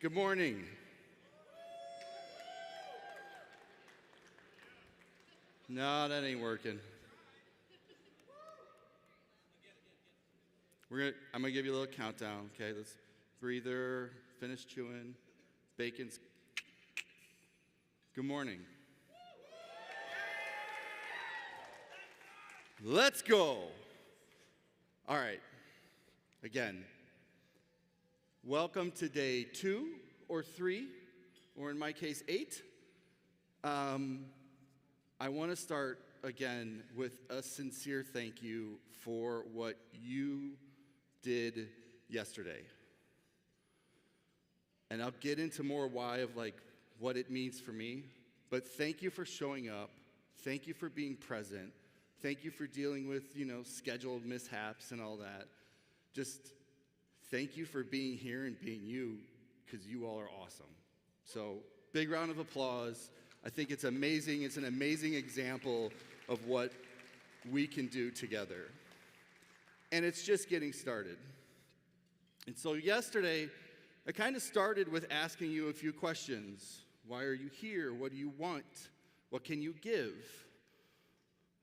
Good morning. No, that ain't working. I'm gonna give you a little countdown, okay? Let's breather, finish chewing, bacon's. Good morning. Let's go. All right. Again, welcome to day 2 or 3, or in my case, 8. I want to start again with a sincere thank you for what you did yesterday. And I'll get into more why of what it means for me, but thank you for showing up. Thank you for being present. Thank you for dealing with, scheduled mishaps and all that. Just thank you for being here and being you, because you all are awesome. So, big round of applause. I think it's amazing. It's an amazing example of what we can do together. And it's just getting started. And so yesterday, I kind of started with asking you a few questions. Why are you here? What do you want? What can you give?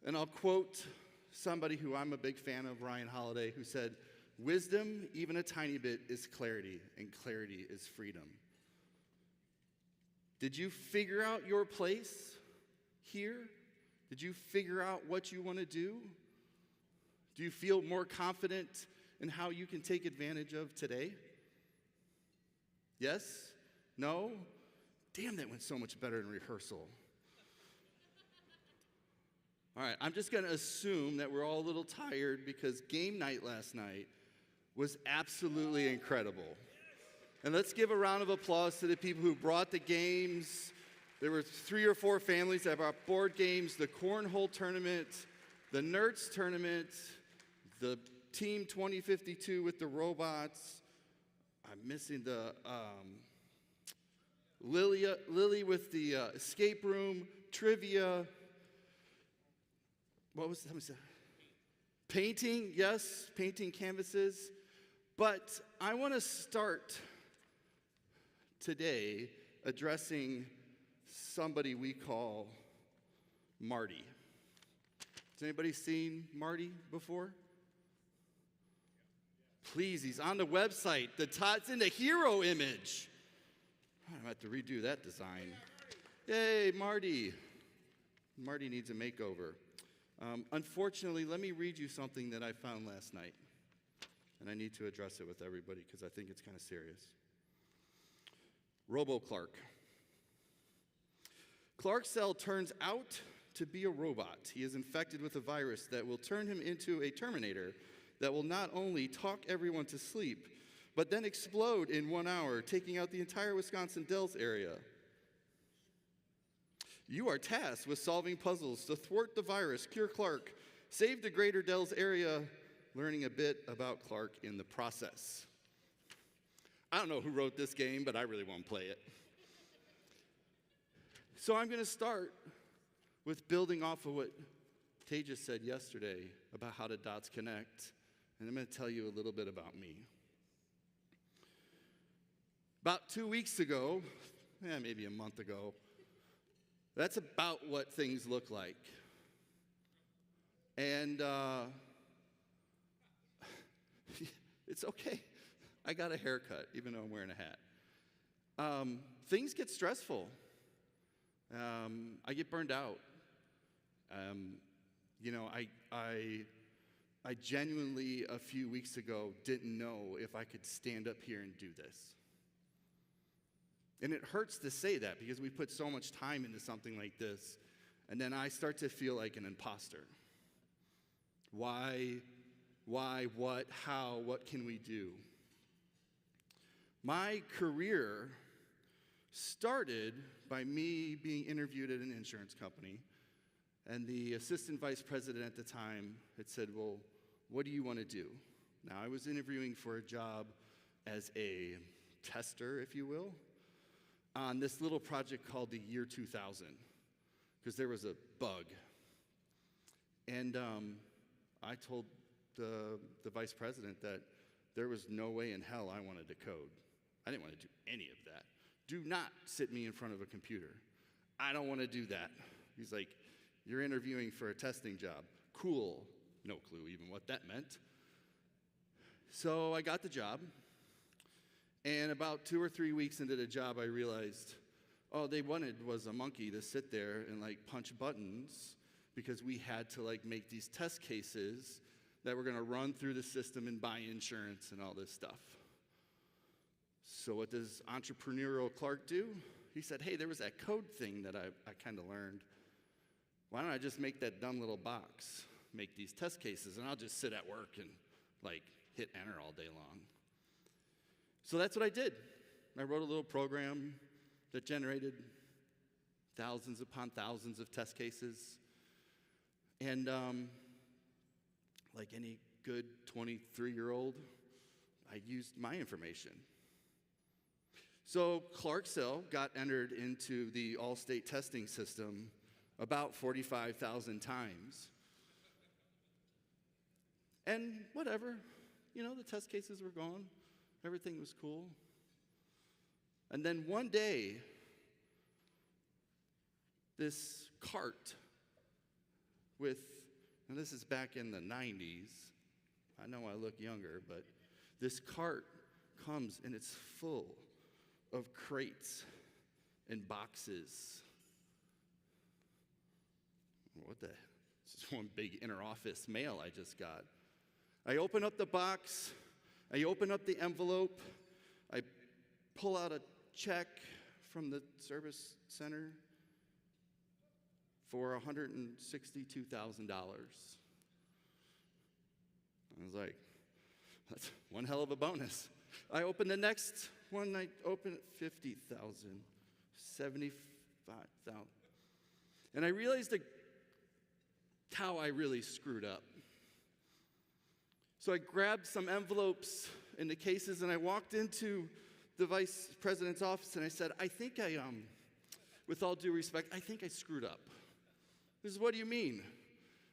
And I'll quote somebody who I'm a big fan of, Ryan Holiday, who said, "Wisdom, even a tiny bit, is clarity, and clarity is freedom." Did you figure out your place here? Did you figure out what you want to do? Do you feel more confident in how you can take advantage of today? Yes? No? Damn, that went so much better in rehearsal. All right, I'm just going to assume that we're all a little tired because game night last night was absolutely incredible. And let's give a round of applause to the people who brought the games. There were 3 or 4 families that brought board games, the cornhole tournament, the nerds tournament, the Team 2052 with the robots. I'm missing the Lily with the escape room, trivia. What was that? Painting, yes, painting canvases. But I want to start today addressing somebody we call Marty. Has anybody seen Marty before? Please, he's on the website. It's in the hero image. I'm going to have to redo that design. Yay, Marty. Marty needs a makeover. Unfortunately, let me read you something that I found last night. And I need to address it with everybody because I think it's kind of serious. Robo-Clark. Clark's cell turns out to be a robot. He is infected with a virus that will turn him into a Terminator that will not only talk everyone to sleep, but then explode in 1 hour, taking out the entire Wisconsin Dells area. You are tasked with solving puzzles to thwart the virus, cure Clark, save the greater Dells area, learning a bit about Clark in the process. I don't know who wrote this game, but I really want to play it. So I'm going to start with building off of what Tejas said yesterday about how the dots connect, and I'm going to tell you a little bit about me. About 2 weeks ago, maybe a month ago, that's about what things look like. And it's okay. I got a haircut, even though I'm wearing a hat. Things get stressful. I get burned out. I genuinely, a few weeks ago, didn't know if I could stand up here and do this. And it hurts to say that because we put so much time into something like this, and then I start to feel like an imposter. Why, what, how, what can we do? My career started by me being interviewed at an insurance company, and the assistant vice president at the time had said, "Well, what do you want to do?" Now, I was interviewing for a job as a tester, if you will, on this little project called the Year 2000, because there was a bug. And I told the vice president that there was no way in hell I wanted to code. I didn't want to do any of that. Do not sit me in front of a computer. I don't want to do that. He's like, you're interviewing for a testing job. Cool. No clue even what that meant. So I got the job. And about 2 or 3 weeks into the job, I realized, all they wanted was a monkey to sit there and like punch buttons because we had to like make these test cases that were going to run through the system and buy insurance and all this stuff. So what does entrepreneurial Clark do? He said, hey, there was that code thing that I kind of learned. Why don't I just make that dumb little box, make these test cases, and I'll just sit at work and like hit enter all day long. So that's what I did. I wrote a little program that generated thousands upon thousands of test cases. And like any good 23-year-old, I used my information. So Clarksville got entered into the all-state testing system about 45,000 times. And whatever, the test cases were gone. Everything was cool. And then one day, this cart with, and this is back in the 90s. I know I look younger, but this cart comes and it's full of crates and boxes. What the? This is one big inter-office mail I just got. I open up the box. I open up the envelope. I pull out a check from the service center for $162,000. I was like, that's one hell of a bonus. I open the next one, I open it, 50,000, 75,000. And I realized how I really screwed up. So I grabbed some envelopes in the cases and I walked into the vice president's office and I said, I think with all due respect, I think I screwed up. This is, what do you mean?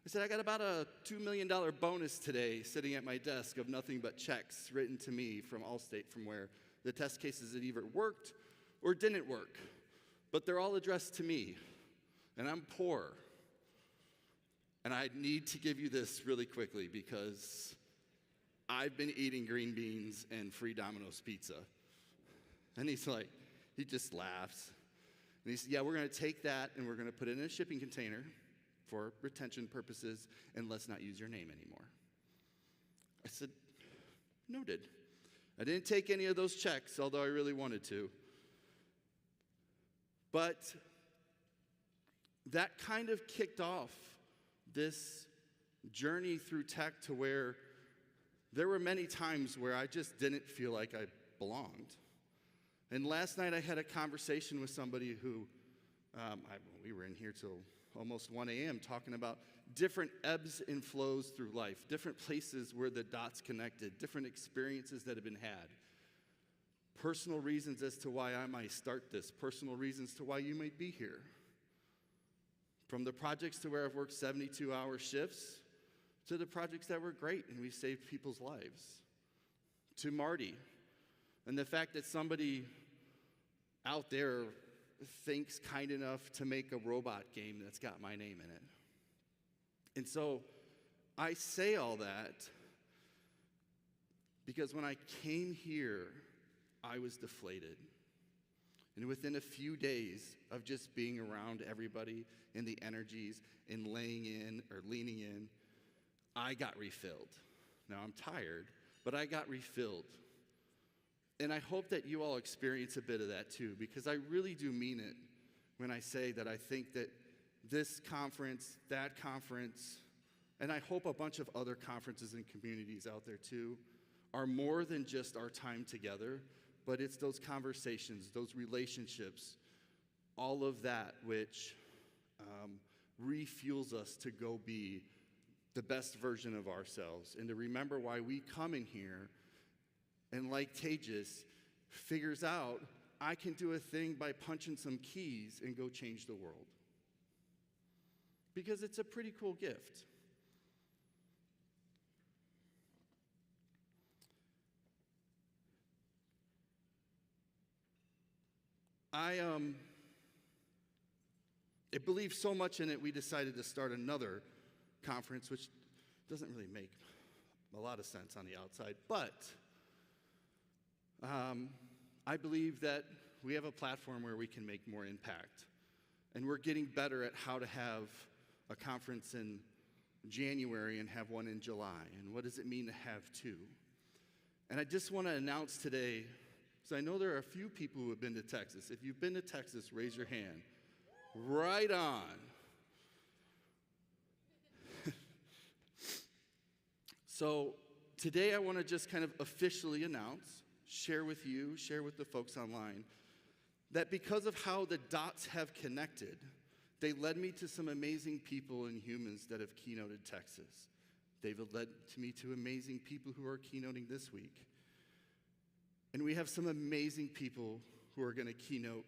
I said, I got about a $2 million bonus today sitting at my desk of nothing but checks written to me from Allstate, from where the test cases had either worked or didn't work. But they're all addressed to me, and I'm poor. And I need to give you this really quickly because I've been eating green beans and free Domino's pizza. And he's like, he just laughs. And he said, yeah, we're going to take that and we're going to put it in a shipping container for retention purposes, and let's not use your name anymore. I said, noted. I didn't take any of those checks, although I really wanted to. But that kind of kicked off this journey through tech to where there were many times where I just didn't feel like I belonged. And last night I had a conversation with somebody who, we were in here till almost 1 a.m. talking about different ebbs and flows through life, different places where the dots connected, different experiences that have been had, personal reasons as to why I might start this, personal reasons to why you might be here. From the projects to where I've worked 72-hour shifts, to the projects that were great and we saved people's lives, to Marty, and the fact that somebody out there thinks kind enough to make a robot game that's got my name in it. And so I say all that because when I came here, I was deflated. And within a few days of just being around everybody and the energies and laying in or leaning in, I got refilled. Now I'm tired, but I got refilled. And I hope that you all experience a bit of that too, because I really do mean it when I say that I think that this conference, that conference, and I hope a bunch of other conferences and communities out there too, are more than just our time together, but it's those conversations, those relationships, all of that which refuels us to go be the best version of ourselves and to remember why we come in here and, like Tejas, figures out I can do a thing by punching some keys and go change the world. Because it's a pretty cool gift. I believe so much in it, we decided to start another conference, which doesn't really make a lot of sense on the outside, but I believe that we have a platform where we can make more impact. And we're getting better at how to have a conference in January and have one in July. And what does it mean to have two? And I just want to announce today, because I know there are a few people who have been to Texas. If you've been to Texas, raise your hand. Right on. So today I want to just kind of officially announce, share with you, share with the folks online, that because of how the dots have connected, they led me to some amazing people and humans that have keynoted Texas. They've led me to amazing people who are keynoting this week. And we have some amazing people who are going to keynote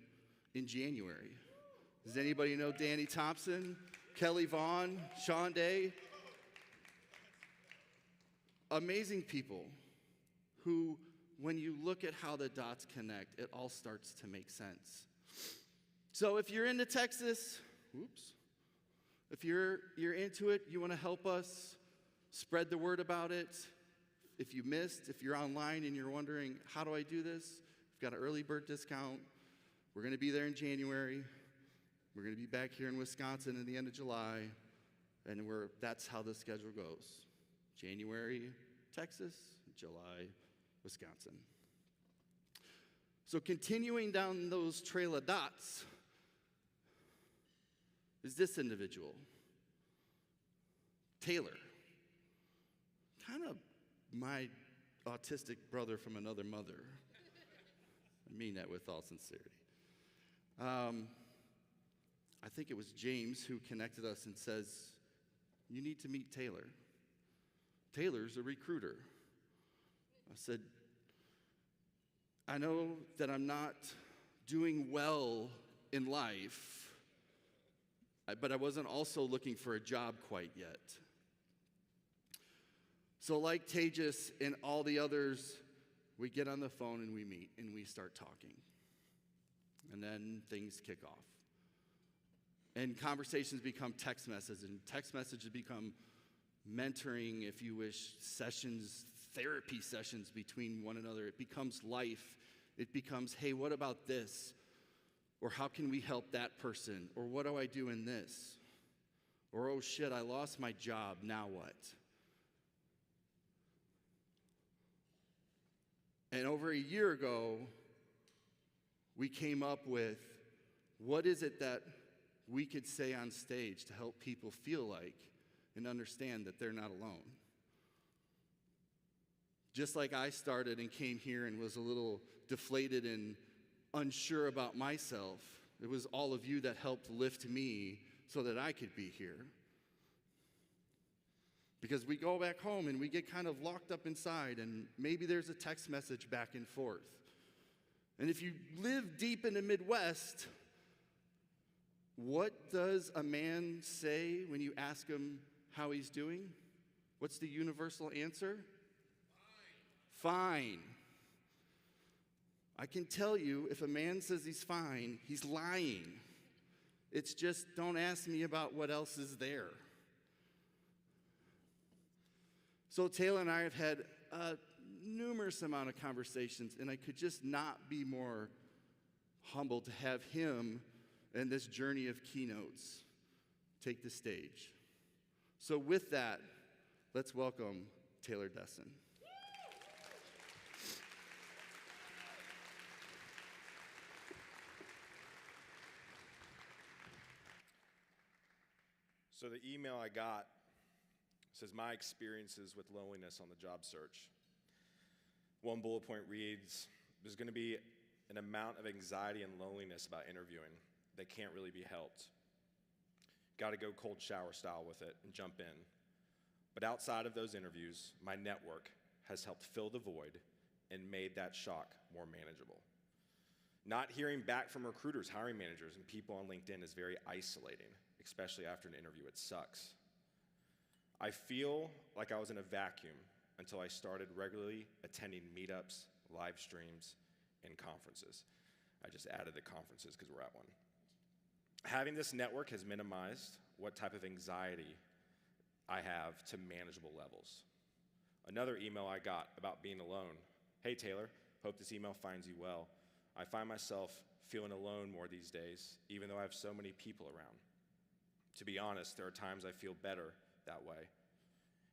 in January. Does anybody know Danny Thompson, Kelly Vaughn, Sean Day? Amazing people who, when you look at how the dots connect, it all starts to make sense. So if you're into Texas, if you're into it, you want to help us spread the word about it. If you missed, if you're online and you're wondering, how do I do this? We've got an early bird discount. We're going to be there in January. We're going to be back here in Wisconsin at the end of July. And that's how the schedule goes. January, Texas, July, Wisconsin. So continuing down those trail of dots is this individual, Taylor. Kind of my autistic brother from another mother. I mean that with all sincerity. I think it was James who connected us and says, you need to meet Taylor. Taylor's a recruiter. I said, I know that I'm not doing well in life, but I wasn't also looking for a job quite yet. So like Tejas and all the others, we get on the phone and we meet and we start talking. And then things kick off. And conversations become text messages, and text messages become mentoring, if you wish, sessions, therapy sessions between one another. It becomes life. It becomes, hey, what about this? Or how can we help that person? Or what do I do in this? Or, oh shit, I lost my job, now what? And over a year ago, we came up with, what is it that we could say on stage to help people feel like and understand that they're not alone? Just like I started and came here and was a little deflated and unsure about myself, it was all of you that helped lift me so that I could be here. Because we go back home and we get kind of locked up inside, and maybe there's a text message back and forth. And if you live deep in the Midwest, what does a man say when you ask him how he's doing? What's the universal answer? Fine. I can tell you, if a man says he's fine, he's lying. It's just, don't ask me about what else is there. So Taylor and I have had a numerous amount of conversations, and I could just not be more humbled to have him and this journey of keynotes take the stage. So with that, let's welcome Taylor Dessen. So the email I got says, my experiences with loneliness on the job search. One bullet point reads, there's going to be an amount of anxiety and loneliness about interviewing that can't really be helped. Got to go cold shower style with it and jump in. But outside of those interviews, my network has helped fill the void and made that shock more manageable. Not hearing back from recruiters, hiring managers, and people on LinkedIn is very isolating, especially after an interview. It sucks. I feel like I was in a vacuum until I started regularly attending meetups, live streams, and conferences. I just added the conferences because we're at one. Having this network has minimized what type of anxiety I have to manageable levels. Another email I got about being alone. Hey Taylor, hope this email finds you well. I find myself feeling alone more these days, even though I have so many people around. To be honest, there are times I feel better that way.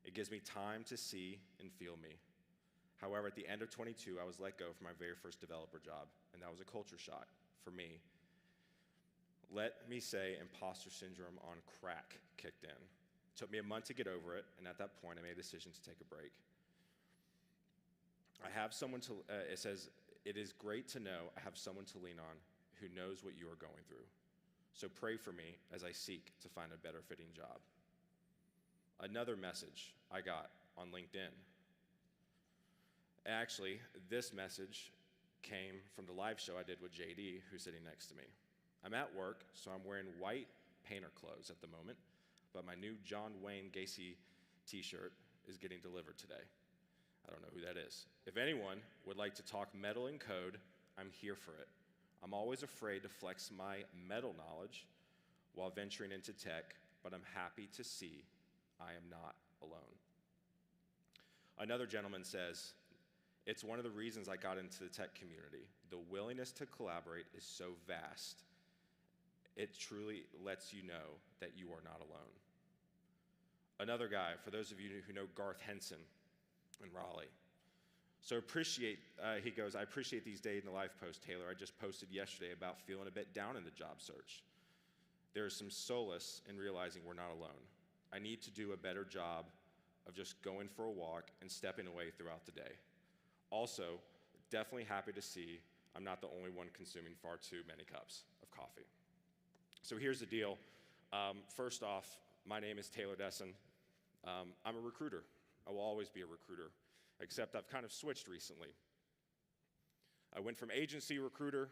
It gives me time to see and feel me. However, at the end of 22, I was let go from my very first developer job, and that was a culture shock for me. Let me say imposter syndrome on crack kicked in. It took me a month to get over it, and at that point, I made a decision to take a break. I have someone to, it says, it is great to know I have someone to lean on who knows what you are going through. So pray for me as I seek to find a better fitting job. Another message I got on LinkedIn. Actually, this message came from the live show I did with JD, who's sitting next to me. I'm at work, so I'm wearing white painter clothes at the moment, but my new John Wayne Gacy t-shirt is getting delivered today. I don't know who that is. If anyone would like to talk metal and code, I'm here for it. I'm always afraid to flex my metal knowledge while venturing into tech, but I'm happy to see I am not alone. Another gentleman says, it's one of the reasons I got into the tech community. The willingness to collaborate is so vast. It truly lets you know that you are not alone. Another guy, for those of you who know Garth Henson in Raleigh. So he goes, I appreciate these days in the life post, Taylor. I just posted yesterday about feeling a bit down in the job search. There is some solace in realizing we're not alone. I need to do a better job of just going for a walk and stepping away throughout the day. Also, definitely happy to see I'm not the only one consuming far too many cups of coffee. So here's the deal. First off, my name is Taylor Dessen. I'm a recruiter. I will always be a recruiter, except I've kind of switched recently. I went from agency recruiter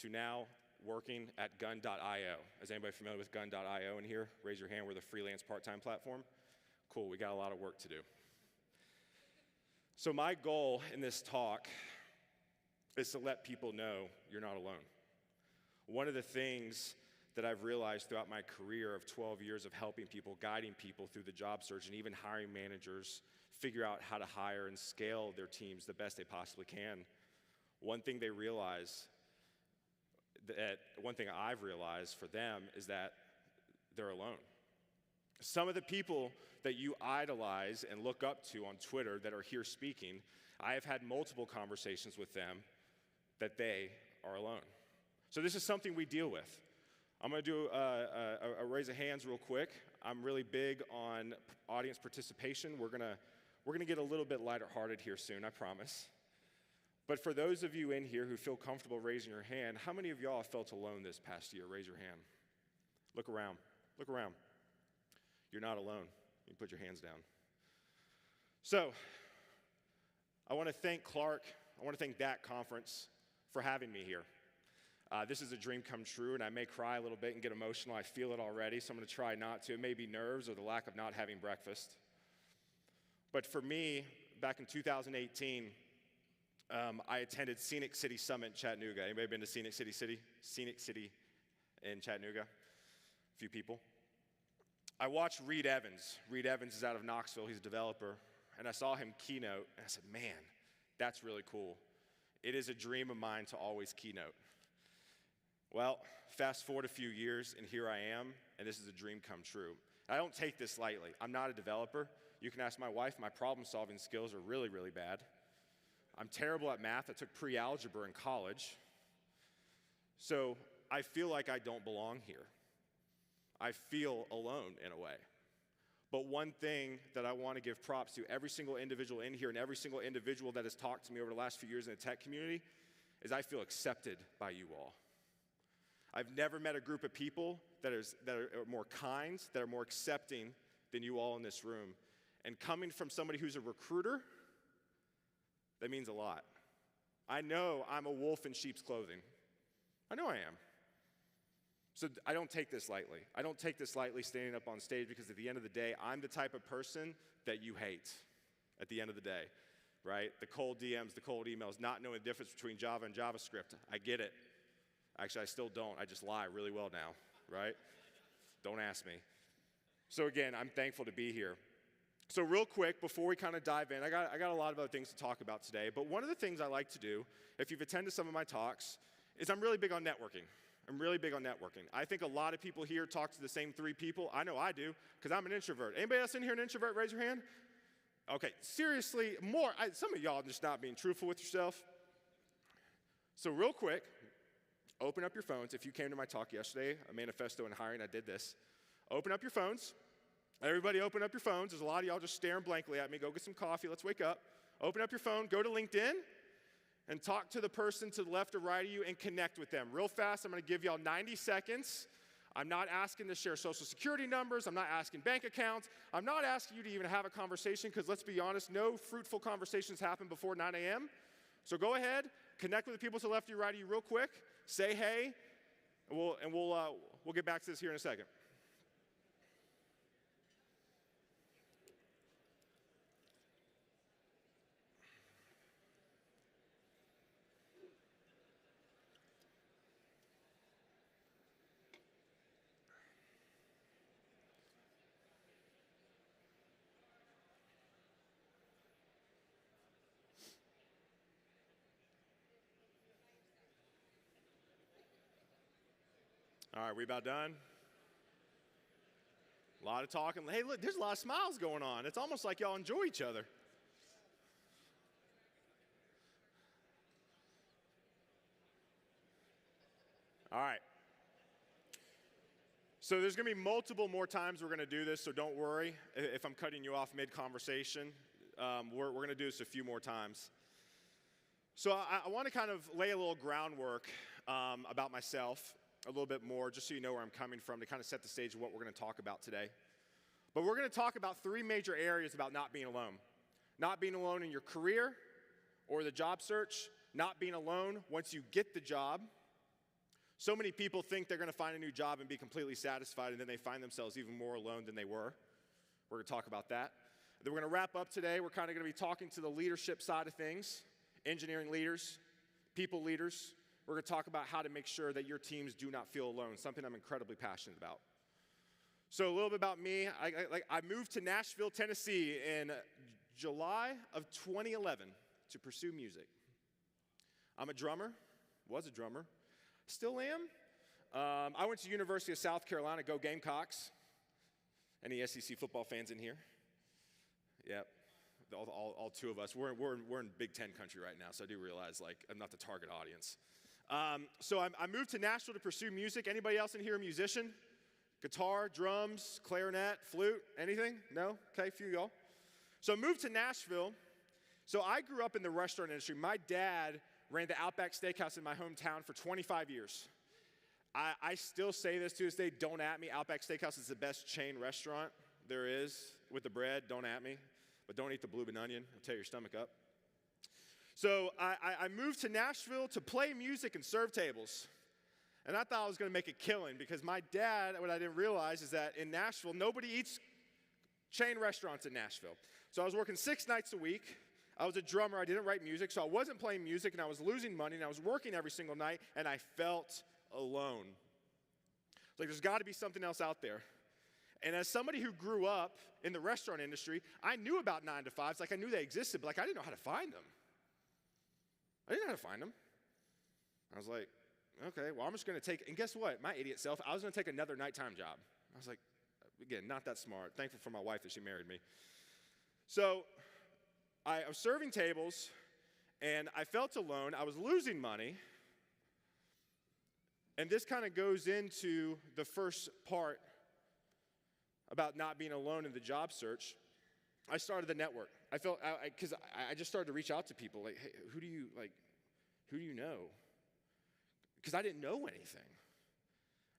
to now working at gun.io. Is anybody familiar with gun.io in here? Raise your hand. We're the freelance part-time platform. Cool, we got a lot of work to do. So my goal in this talk is to let people know you're not alone. One of the things that I've realized throughout my career of 12 years of helping people, guiding people through the job search, and even hiring managers figure out how to hire and scale their teams the best they possibly can, one thing I've realized for them is that they're alone. Some of the people that you idolize and look up to on Twitter that are here speaking, I have had multiple conversations with them that they are alone. So this is something we deal with. I'm going to do a raise of hands real quick. I'm really big on audience participation. We're going to get a little bit lighter-hearted here soon, I promise. But for those of you in here who feel comfortable raising your hand, how many of y'all have felt alone this past year? Raise your hand. Look around. Look around. You're not alone. You can put your hands down. So, I want to thank Clark. I want to thank that conference for having me here. This is a dream come true, and I may cry a little bit and get emotional. I feel it already, so I'm going to try not to. It may be nerves or the lack of not having breakfast. But for me, back in 2018, I attended Scenic City Summit in Chattanooga. Anybody been to Scenic City in Chattanooga? A few people. I watched Reed Evans. Reed Evans is out of Knoxville. He's a developer. And I saw him keynote, and I said, man, that's really cool. It is a dream of mine to always keynote. Well, fast forward a few years, and here I am, and this is a dream come true. I don't take this lightly. I'm not a developer. You can ask my wife. My problem-solving skills are really, really bad. I'm terrible at math. I took pre-algebra in college. So I feel like I don't belong here. I feel alone in a way. But one thing that I want to give props to every single individual in here and every single individual that has talked to me over the last few years in the tech community is I feel accepted by you all. I've never met a group of people that are more kind, that are more accepting than you all in this room. And coming from somebody who's a recruiter, that means a lot. I know I'm a wolf in sheep's clothing. I know I am. So I don't take this lightly. I don't take this lightly standing up on stage because at the end of the day, I'm the type of person that you hate at the end of the day. right? The cold DMs, the cold emails, not knowing the difference between Java and JavaScript. I get it. Actually, I still don't. I just lie really well now, right? Don't ask me. So again, I'm thankful to be here. So real quick, before we kind of dive in, I got a lot of other things to talk about today, but one of the things I like to do, if you've attended some of my talks, is I'm really big on networking. I'm really big on networking. I think a lot of people here talk to the same 3 people. I know I do, because I'm an introvert. Anybody else in here an introvert? Raise your hand. Okay, seriously, some of y'all are just not being truthful with yourself. So real quick, open up your phones. If you came to my talk yesterday, a manifesto and hiring, I did this. Open up your phones. Everybody open up your phones. There's a lot of y'all just staring blankly at me. Go get some coffee. Let's wake up. Open up your phone. Go to LinkedIn and talk to the person to the left or right of you and connect with them. Real fast, I'm going to give y'all 90 seconds. I'm not asking to share social security numbers. I'm not asking bank accounts. I'm not asking you to even have a conversation because let's be honest, no fruitful conversations happen before 9 a.m. So go ahead, connect with the people to the left or right of you real quick. Say hey, and we'll get back to this here in a second. All right, we about done? A lot of talking. Hey, look, there's a lot of smiles going on. It's almost like y'all enjoy each other. All right. So there's going to be multiple more times we're going to do this, so don't worry if I'm cutting you off mid-conversation. We're going to do this a few more times. So I want to kind of lay a little groundwork about myself a little bit more, just so you know where I'm coming from, to kind of set the stage of what we're going to talk about today. But we're going to talk about 3 major areas about not being alone. Not being alone in your career or the job search, not being alone once you get the job. So many people think they're going to find a new job and be completely satisfied, and then they find themselves even more alone than they were. We're going to talk about that. Then we're going to wrap up today. We're kind of going to be talking to the leadership side of things, engineering leaders, people leaders. We're going to talk about how to make sure that your teams do not feel alone, something I'm incredibly passionate about. So a little bit about me. I moved to Nashville, Tennessee in July of 2011 to pursue music. I'm a drummer, was a drummer, still am. I went to University of South Carolina, go Gamecocks. Any SEC football fans in here? Yep. All 2 of us. We're in Big Ten country right now, so I do realize I'm not the target audience. So I moved to Nashville to pursue music. Anybody else in here a musician? Guitar, drums, clarinet, flute, anything? No? Okay, a few of y'all. So I moved to Nashville. So I grew up in the restaurant industry. My dad ran the Outback Steakhouse in my hometown for 25 years. I still say this to this day, don't at me. Outback Steakhouse is the best chain restaurant there is with the bread. Don't at me. But don't eat the bloomin' onion. It'll tear your stomach up. So I moved to Nashville to play music and serve tables. And I thought I was going to make a killing because my dad, what I didn't realize is that in Nashville, nobody eats chain restaurants in Nashville. So I was working 6 nights a week. I was a drummer. I didn't write music, so I wasn't playing music, and I was losing money, and I was working every single night, and I felt alone. There's got to be something else out there. And as somebody who grew up in the restaurant industry, I knew about 9 to 5s. I knew they existed, but I didn't know how to find them. I didn't know how to find them. I was like, okay, well, I'm just going to take, and guess what? My idiot self, I was going to take another nighttime job. I was like, again, not that smart. Thankful for my wife that she married me. So I was serving tables, and I felt alone. I was losing money. And this kind of goes into the first part about not being alone in the job search. I started the network. I felt, because I just started to reach out to people, like, hey, who do you know? Because I didn't know anything.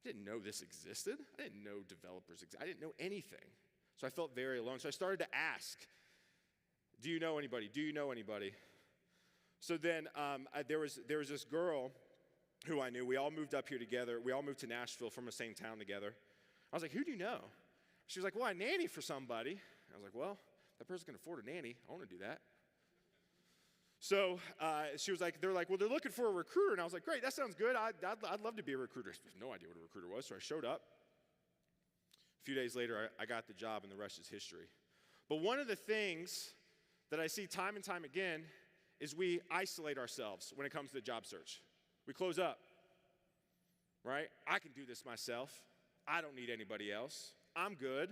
I didn't know this existed. I didn't know developers existed. I didn't know anything. So I felt very alone. So I started to ask, do you know anybody? Do you know anybody? So then there was this girl who I knew. We all moved up here together. We all moved to Nashville from the same town together. I was like, who do you know? She was like, well, I nanny for somebody. I was like, well, that person can afford a nanny. I want to do that. So she was like, they're like, well, they're looking for a recruiter. And I was like, great, that sounds good. I'd love to be a recruiter. I have no idea what a recruiter was, so I showed up. A few days later, I got the job, and the rest is history. But one of the things that I see time and time again is we isolate ourselves when it comes to the job search. We close up, right? I can do this myself. I don't need anybody else. I'm good.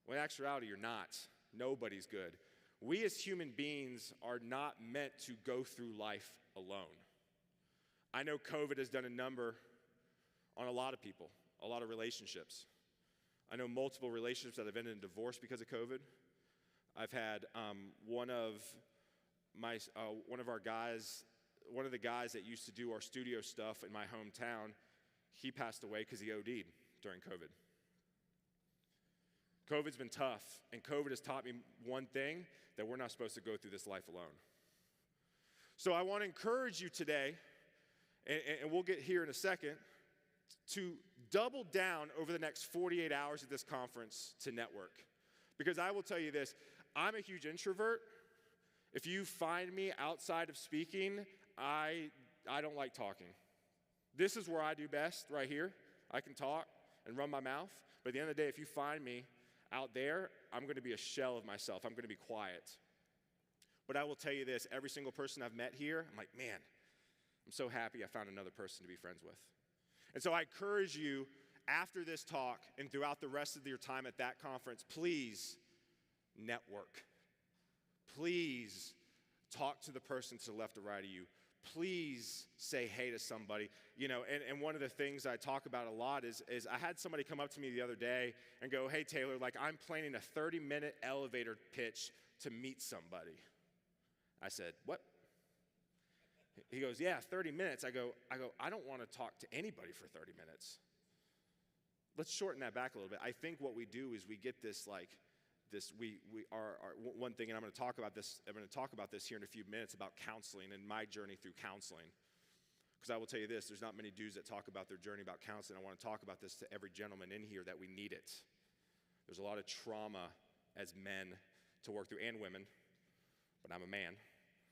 Well, in actuality, you're not. Nobody's good. We as human beings are not meant to go through life alone. I know COVID has done a number on a lot of people, a lot of relationships. I know multiple relationships that have ended in divorce because of COVID. I've had one of the guys that used to do our studio stuff in my hometown, he passed away because he OD'd during COVID. COVID's been tough, and COVID has taught me one thing, that we're not supposed to go through this life alone. So I want to encourage you today, and we'll get here in a second, to double down over the next 48 hours at this conference to network. Because I will tell you this, I'm a huge introvert. If you find me outside of speaking, I don't like talking. This is where I do best, right here. I can talk and run my mouth. But at the end of the day, if you find me out there, I'm going to be a shell of myself. I'm going to be quiet. But I will tell you this, every single person I've met here, I'm like, man, I'm so happy I found another person to be friends with. And so I encourage you, after this talk and throughout the rest of your time at that conference, please network. Please talk to the person to the left or right of you. Please say hey to somebody. You know, and one of the things I talk about a lot is I had somebody come up to me the other day and go, hey, Taylor, like I'm planning a 30-minute elevator pitch to meet somebody. I said, what? He goes, yeah, 30 minutes. I go, I don't want to talk to anybody for 30 minutes. Let's shorten that back a little bit. I think what we do is we get this one thing, and I'm going to talk about this here in a few minutes about counseling and my journey through counseling. Because I will tell you this, there's not many dudes that talk about their journey about counseling. I want to talk about this to every gentleman in here that we need it. There's a lot of trauma as men to work through, and women, but I'm a man,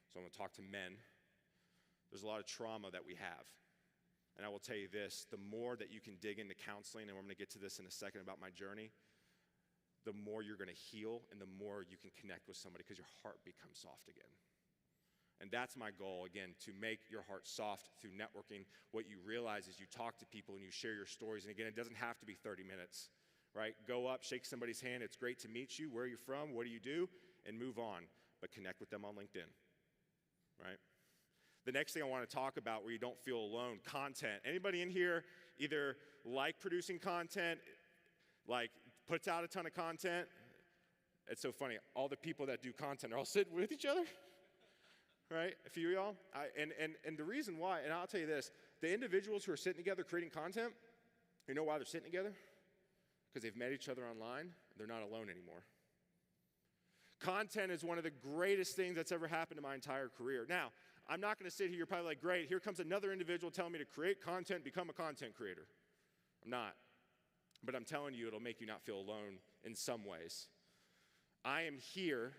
so I'm going to talk to men. There's a lot of trauma that we have. And I will tell you this, the more that you can dig into counseling, and I'm going to get to this in a second about my journey, the more you're going to heal and the more you can connect with somebody because your heart becomes soft again. And that's my goal, again, to make your heart soft through networking. What you realize is you talk to people and you share your stories. And again, it doesn't have to be 30 minutes, right? Go up, shake somebody's hand. It's great to meet you. Where are you from? What do you do? And move on. But connect with them on LinkedIn, right? The next thing I want to talk about where you don't feel alone, content. Anybody in here either like producing content, like puts out a ton of content? It's so funny. All the people that do content are all sitting with each other, right? A few of y'all. And the reason why, and I'll tell you this, the individuals who are sitting together creating content, you know why they're sitting together? Because they've met each other online. They're not alone anymore. Content is one of the greatest things that's ever happened in my entire career. Now, I'm not going to sit here, you're probably like, great, here comes another individual telling me to create content, become a content creator. I'm not. But I'm telling you, it'll make you not feel alone in some ways. I am here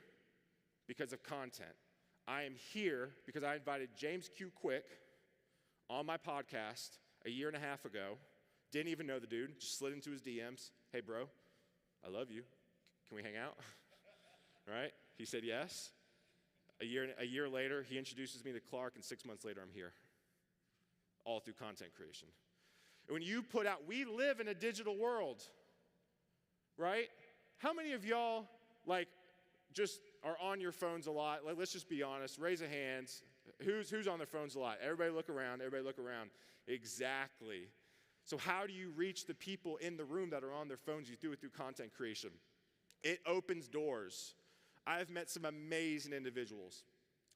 because of content. I am here because I invited James Q. Quick on my podcast a year and a half ago. Didn't even know the dude, just slid into his DMs. Hey, bro, I love you. Can we hang out? Right? He said yes. A year later, he introduces me to Clark, and 6 months later, I'm here. All through content creation. And when you put out, we live in a digital world, right? How many of y'all, like, just are on your phones a lot? Like, let's just be honest. Raise a hand. Who's on their phones a lot? Everybody look around. Everybody look around. Exactly. So how do you reach the people in the room that are on their phones? You do it through content creation. It opens doors. I've met some amazing individuals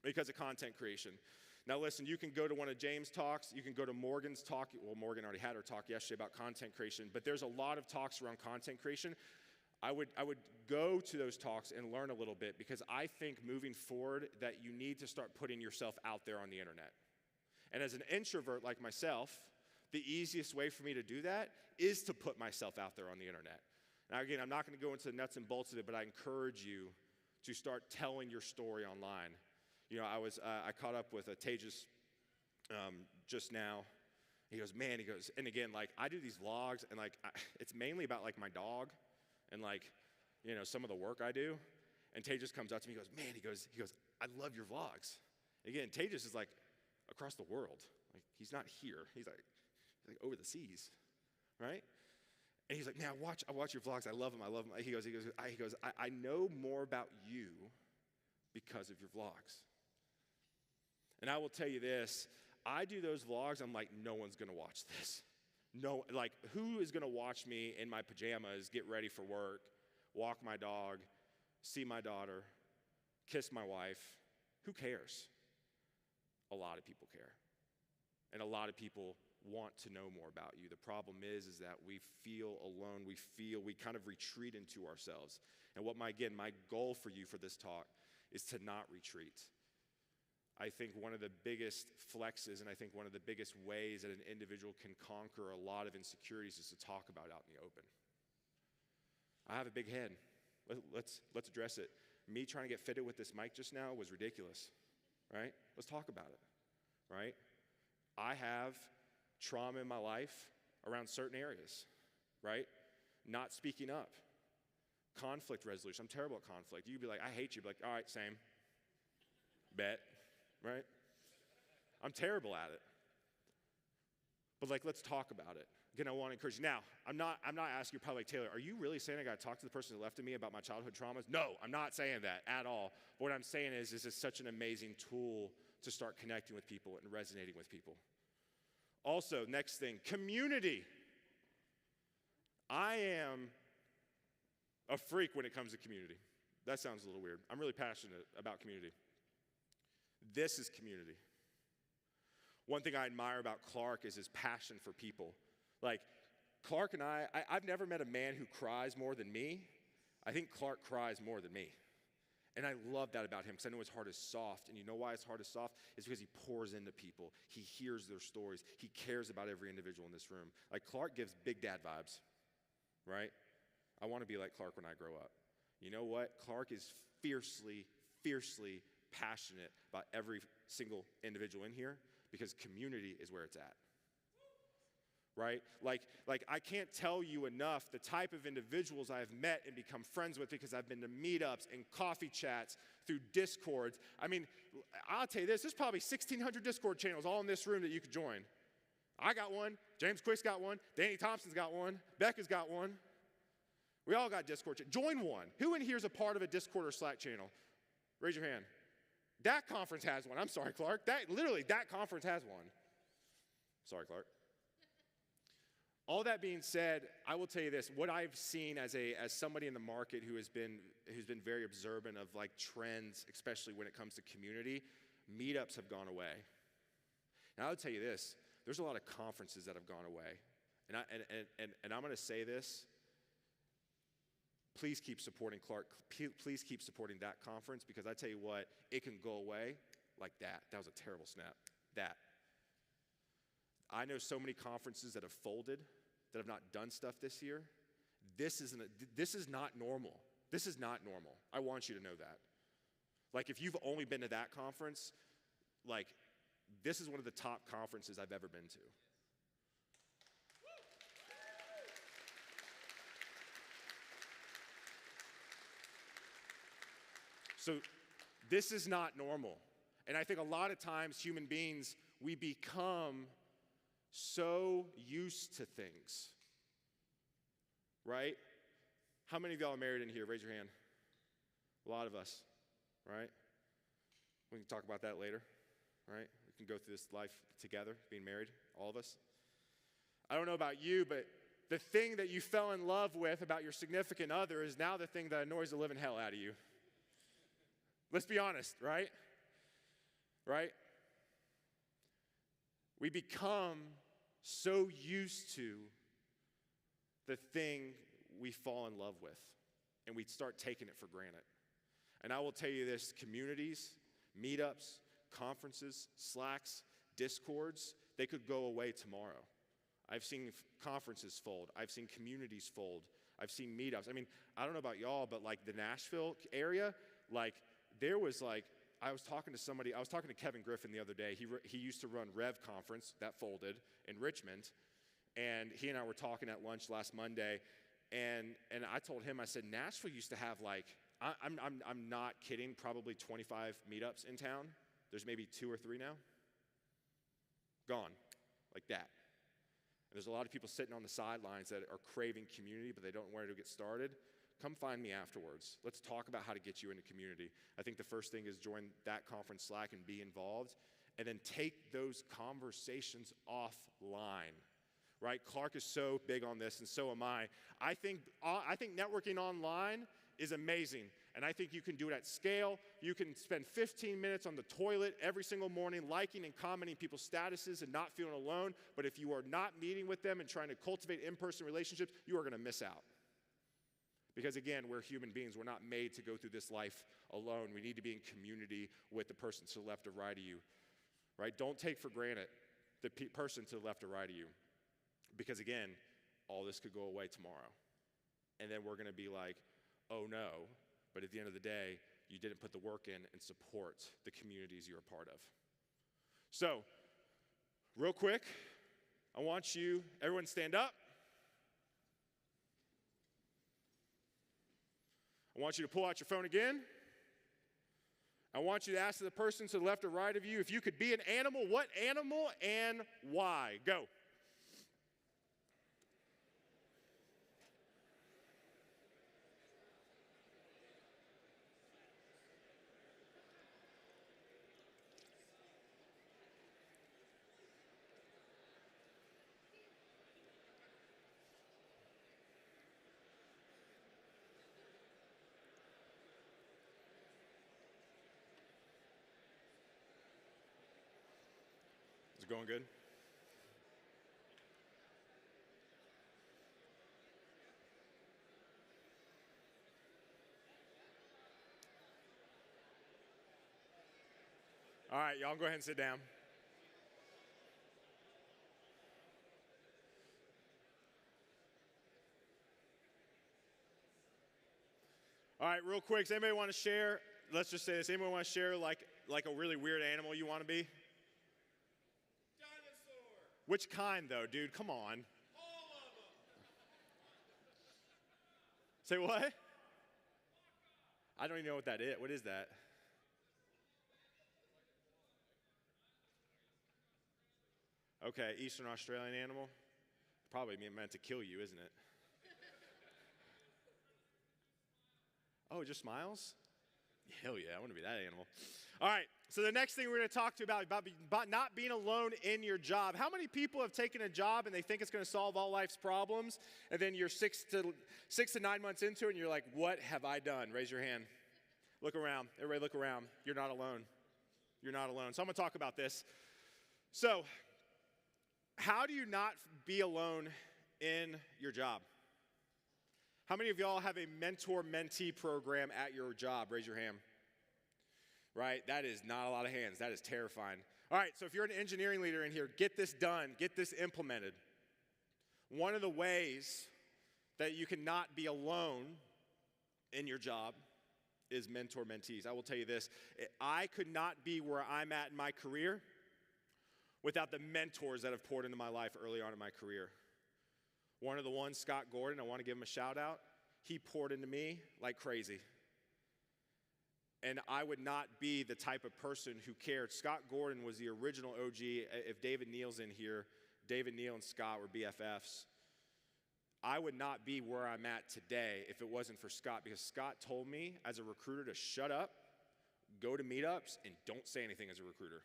because of content creation. Now listen, you can go to one of James' talks, you can go to Morgan's talk. Well, Morgan already had her talk yesterday about content creation, but there's a lot of talks around content creation. I would go to those talks and learn a little bit because I think moving forward that you need to start putting yourself out there on the internet. And as an introvert like myself, the easiest way for me to do that is to put myself out there on the internet. Now again, I'm not going to go into the nuts and bolts of it, but I encourage you to start telling your story online. You know, I caught up with Tejas just now. He goes, man, he goes, and again, like, I do these vlogs, and like, it's mainly about like my dog and like, you know, some of the work I do. And Tejas comes up to me, he goes, man, he goes, I love your vlogs. Again, Tejas is like across the world. Like, he's not here. He's like over the seas, right? And he's like, man, I watch your vlogs. I love them. He goes, I know more about you because of your vlogs. And I will tell you this, I do those vlogs, I'm like, no one's gonna watch this. No, like, who is gonna watch me in my pajamas, get ready for work, walk my dog, see my daughter, kiss my wife? Who cares? A lot of people care. And a lot of people want to know more about you. The problem is that we feel alone. We kind of retreat into ourselves. And my goal for you for this talk is to not retreat. I think one of the biggest flexes and I think one of the biggest ways that an individual can conquer a lot of insecurities is to talk about it out in the open. I have a big head. Let's address it. Me trying to get fitted with this mic just now was ridiculous, right? Let's talk about it, right? I have trauma in my life around certain areas, right? Not speaking up. Conflict resolution. I'm terrible at conflict. You'd be like, I hate you. Be like, all right, same. Bet, right? I'm terrible at it. But like, let's talk about it. Again, I want to encourage you. Now, I'm not asking you probably like, Taylor, are you really saying I got to talk to the person that left of me about my childhood traumas? No, I'm not saying that at all. But what I'm saying is it's such an amazing tool to start connecting with people and resonating with people. Also, next thing, community. I am a freak when it comes to community. That sounds a little weird. I'm really passionate about community. This is community. One thing I admire about Clark is his passion for people. Like, Clark and I've never met a man who cries more than me. I think Clark cries more than me. And I love that about him because I know his heart is soft. And you know why his heart is soft? It's because he pours into people. He hears their stories. He cares about every individual in this room. Like, Clark gives big dad vibes, right? I want to be like Clark when I grow up. You know what? Clark is fiercely, fiercely passionate about every single individual in here because community is where it's at. Right? Like I can't tell you enough the type of individuals I've met and become friends with because I've been to meetups and coffee chats through Discords. I mean, I'll tell you this, there's probably 1,600 Discord channels all in this room that you could join. I got one, James Quick's got one, Danny Thompson's got one, Becca's got one. We all got Discord channels. Join one. Who in here is a part of a Discord or Slack channel? Raise your hand. That conference has one. I'm sorry, Clark. That conference has one. Sorry, Clark. All that being said, I will tell you this, what I've seen as somebody in the market who's been very observant of like trends, especially when it comes to community, meetups have gone away. And I would tell you this, there's a lot of conferences that have gone away. And I'm going to say this, please keep supporting Clark. Please keep supporting that conference because I tell you what, it can go away like that. That was a terrible snap. That. I know so many conferences that have folded, that have not done stuff this year. This is not normal. This is not normal. I want you to know that. Like, if you've only been to that conference, like, this is one of the top conferences I've ever been to. So this is not normal. And I think a lot of times human beings, we become so used to things, right? How many of y'all are married in here? Raise your hand. A lot of us, right? We can talk about that later, right? We can go through this life together, being married, all of us. I don't know about you, but the thing that you fell in love with about your significant other is now the thing that annoys the living hell out of you. Let's be honest, right? Right? We become so used to the thing we fall in love with, and we start taking it for granted. And I will tell you this, communities, meetups, conferences, Slacks, Discords, they could go away tomorrow. I've seen conferences fold. I've seen communities fold. I've seen meetups. I mean, I don't know about y'all, but like the Nashville area, Like, there was like, I was talking to Kevin Griffin the other day. He used to run Rev Conference, that folded, in Richmond. And he and I were talking at lunch last Monday. And I told him, I said, Nashville used to have like, I'm not kidding, probably 25 meetups in town. There's maybe 2 or 3 now. Gone, like that. And there's a lot of people sitting on the sidelines that are craving community, but they don't know where to get started. Come find me afterwards. Let's talk about how to get you into community. I think the first thing is join that conference Slack and be involved, and then take those conversations offline. Right? Clark is so big on this, and so am I. I think networking online is amazing, and I think you can do it at scale. You can spend 15 minutes on the toilet every single morning liking and commenting people's statuses and not feeling alone, but if you are not meeting with them and trying to cultivate in-person relationships, you are going to miss out. Because again, we're human beings. We're not made to go through this life alone. We need to be in community with the person to the left or right of you. Right? Don't take for granted the person to the left or right of you. Because again, all this could go away tomorrow. And then we're going to be like, oh no. But at the end of the day, you didn't put the work in and support the communities you're a part of. So, real quick, I want you, everyone stand up. I want you to pull out your phone again. I want you to ask the person to the left or right of you, if you could be an animal, what animal and why? Go. Is it going good? All right, y'all go ahead and sit down. All right, real quick, does anybody want to share, let's just say this, anybody want to share like a really weird animal you want to be? Dinosaur. Which kind though, dude? Come on. All of them. Say what? I don't even know what that is. What is that? Okay, Eastern Australian animal. Probably meant to kill you, isn't it? Oh, it just smiles? Hell yeah, I want to be that animal. All right, so the next thing we're going to talk to you about not being alone in your job. How many people have taken a job and they think it's going to solve all life's problems, and then you're 6 to 9 months into it, and you're like, what have I done? Raise your hand. Look around. Everybody look around. You're not alone. You're not alone. So I'm going to talk about this. So, how do you not be alone in your job? How many of y'all have a mentor-mentee program at your job? Raise your hand. Right? That is not a lot of hands. That is terrifying. All right, so if you're an engineering leader in here, get this done. Get this implemented. One of the ways that you cannot be alone in your job is mentor-mentees. I will tell you this. I could not be where I'm at in my career without the mentors that have poured into my life early on in my career. One of the ones, Scott Gordon, I want to give him a shout out. He poured into me like crazy. And I would not be the type of person who cared. Scott Gordon was the original OG. If David Neal's in here, David Neal and Scott were BFFs. I would not be where I'm at today if it wasn't for Scott, because Scott told me as a recruiter to shut up, go to meetups, and don't say anything as a recruiter.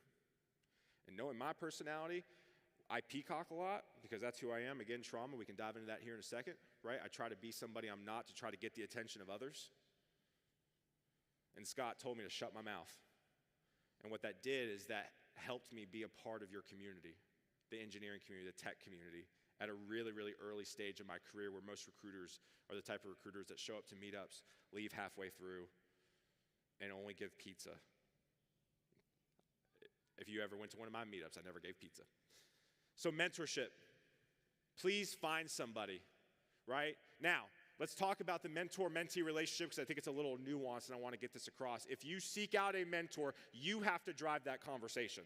And knowing my personality, I peacock a lot because that's who I am. Again, trauma, we can dive into that here in a second, right? I try to be somebody I'm not to try to get the attention of others. And Scott told me to shut my mouth. And what that did is that helped me be a part of your community, the engineering community, the tech community, at a really, really early stage in my career where most recruiters are the type of recruiters that show up to meetups, leave halfway through, and only give pizza. If you ever went to one of my meetups, I never gave pizza. So mentorship, please find somebody, right? Now, let's talk about the mentor-mentee relationship because I think it's a little nuanced and I want to get this across. If you seek out a mentor, you have to drive that conversation.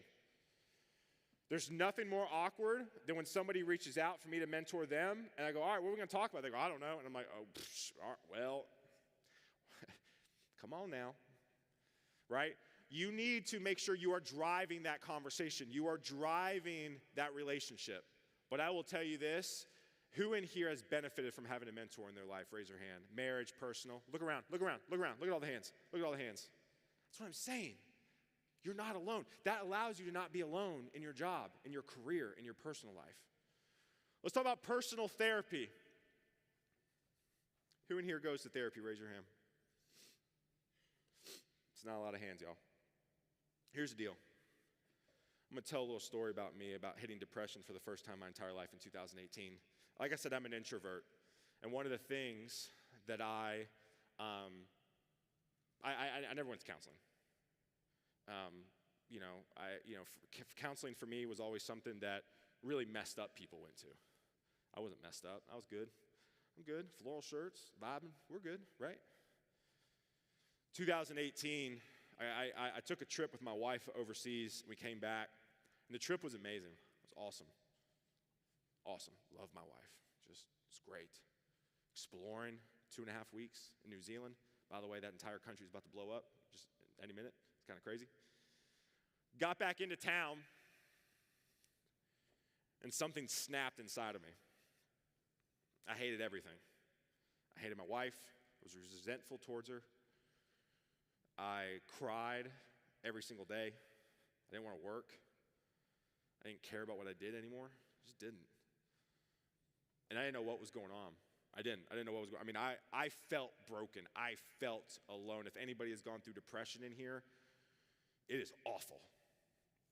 There's nothing more awkward than when somebody reaches out for me to mentor them, and I go, all right, what are we going to talk about? They go, I don't know. And I'm like, oh, all right, well, come on now, right? You need to make sure you are driving that conversation. You are driving that relationship. But I will tell you this, who in here has benefited from having a mentor in their life? Raise your hand. Marriage, personal. Look around, look around, look around. Look at all the hands. Look at all the hands. That's what I'm saying. You're not alone. That allows you to not be alone in your job, in your career, in your personal life. Let's talk about personal therapy. Who in here goes to therapy? Raise your hand. It's not a lot of hands, y'all. Here's the deal. I'm going to tell a little story about me, about hitting depression for the first time in my entire life in 2018. Like I said, I'm an introvert. And one of the things that I never went to counseling. Counseling for me was always something that really messed up people went to. I wasn't messed up. I was good. I'm good. Floral shirts, vibing. We're good, right? 2018, I took a trip with my wife overseas. We came back, and the trip was amazing. It was awesome. Awesome. Love my wife. It's great. Exploring 2.5 weeks in New Zealand. By the way, that entire country is about to blow up just any minute. It's kind of crazy. Got back into town, and something snapped inside of me. I hated everything. I hated my wife. I was resentful towards her. I cried every single day. I didn't want to work. I didn't care about what I did anymore. I just didn't. And I didn't know what was going on. I didn't know what was going on. I mean, I felt broken. I felt alone. If anybody has gone through depression in here, it is awful.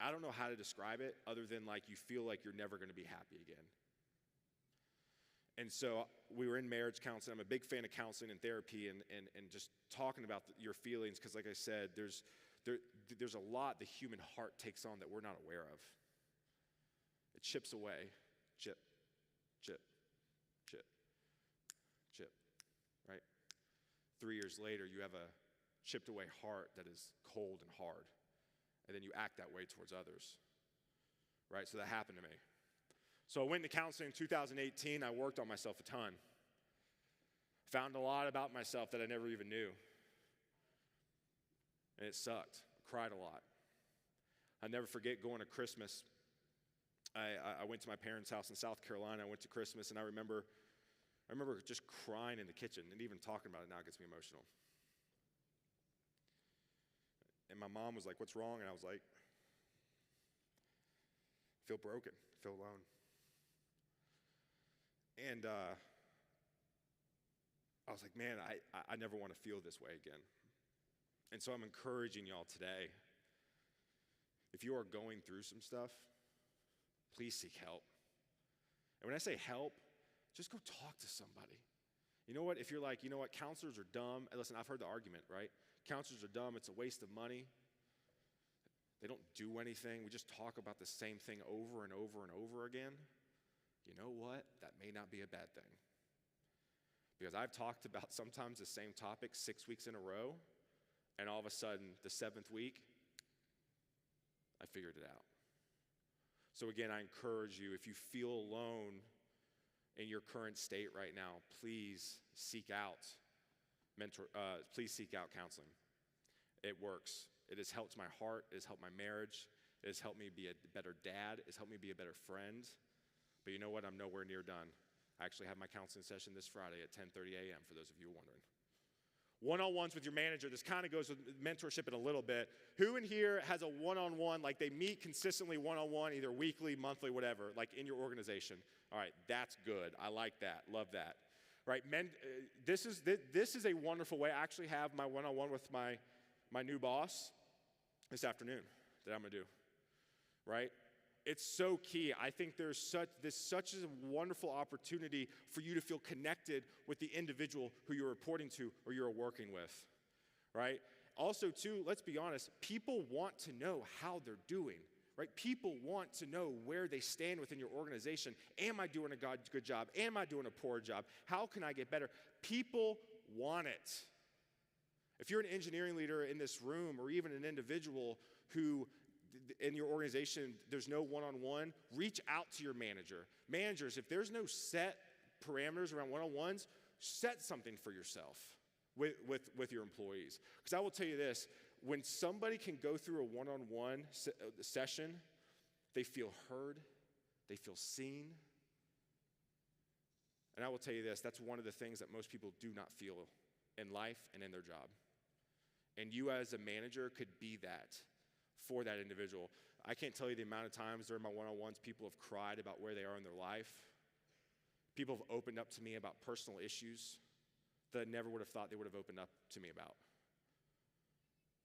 I don't know how to describe it other than like you feel like you're never going to be happy again. And so we were in marriage counseling. I'm a big fan of counseling and therapy and just talking about your feelings because like I said, there's a lot the human heart takes on that we're not aware of. It chips away. Chip, chip, chip, chip, right? 3 years later, you have a chipped away heart that is cold and hard. And then you act that way towards others, right? So that happened to me. So I went into counseling in 2018. I worked on myself a ton. Found a lot about myself that I never even knew. And it sucked. I cried a lot. I'll never forget going to Christmas. I went to my parents' house in South Carolina. I went to Christmas, and I remember just crying in the kitchen, and even talking about it now gets me emotional. And my mom was like, "What's wrong?" And I was like, "I feel broken, I feel alone." And I was like, man, I never want to feel this way again. And so I'm encouraging y'all today, if you are going through some stuff, please seek help. And when I say help, just go talk to somebody. You know what? If you're like, you know what, counselors are dumb. And listen, I've heard the argument, right? Counselors are dumb. It's a waste of money. They don't do anything. We just talk about the same thing over and over and over again. You know what? That may not be a bad thing. Because I've talked about sometimes the same topic 6 weeks in a row, and all of a sudden, the 7th week, I figured it out. So again, I encourage you, if you feel alone in your current state right now, please seek out counseling. It works. It has helped my heart. It has helped my marriage. It has helped me be a better dad. It has helped me be a better friend. But you know what? I'm nowhere near done. I actually have my counseling session this Friday at 10:30 a.m. for those of you wondering. One-on-ones with your manager. This kind of goes with mentorship in a little bit. Who in here has a one-on-one, like they meet consistently one-on-one, either weekly, monthly, whatever, like in your organization? All right, that's good. I like that. Love that. Right? This is a wonderful way. I actually have my one-on-one with my new boss this afternoon that I'm going to do. Right? It's so key. I think there's such a wonderful opportunity for you to feel connected with the individual who you're reporting to or you're working with, right? Also, too, let's be honest, people want to know how they're doing. right? People want to know where they stand within your organization. Am I doing a good job? Am I doing a poor job? How can I get better? People want it. If you're an engineering leader in this room, or even an individual who in your organization, there's no one-on-one, reach out to your manager. Managers, if there's no set parameters around one-on-ones, set something for yourself with your employees. Because I will tell you this, when somebody can go through a one-on-one session, they feel heard, they feel seen. And I will tell you this, that's one of the things that most people do not feel in life and in their job. And you as a manager could be that for that individual. I can't tell you the amount of times during my one-on-ones people have cried about where they are in their life. People have opened up to me about personal issues that I never would have thought they would have opened up to me about.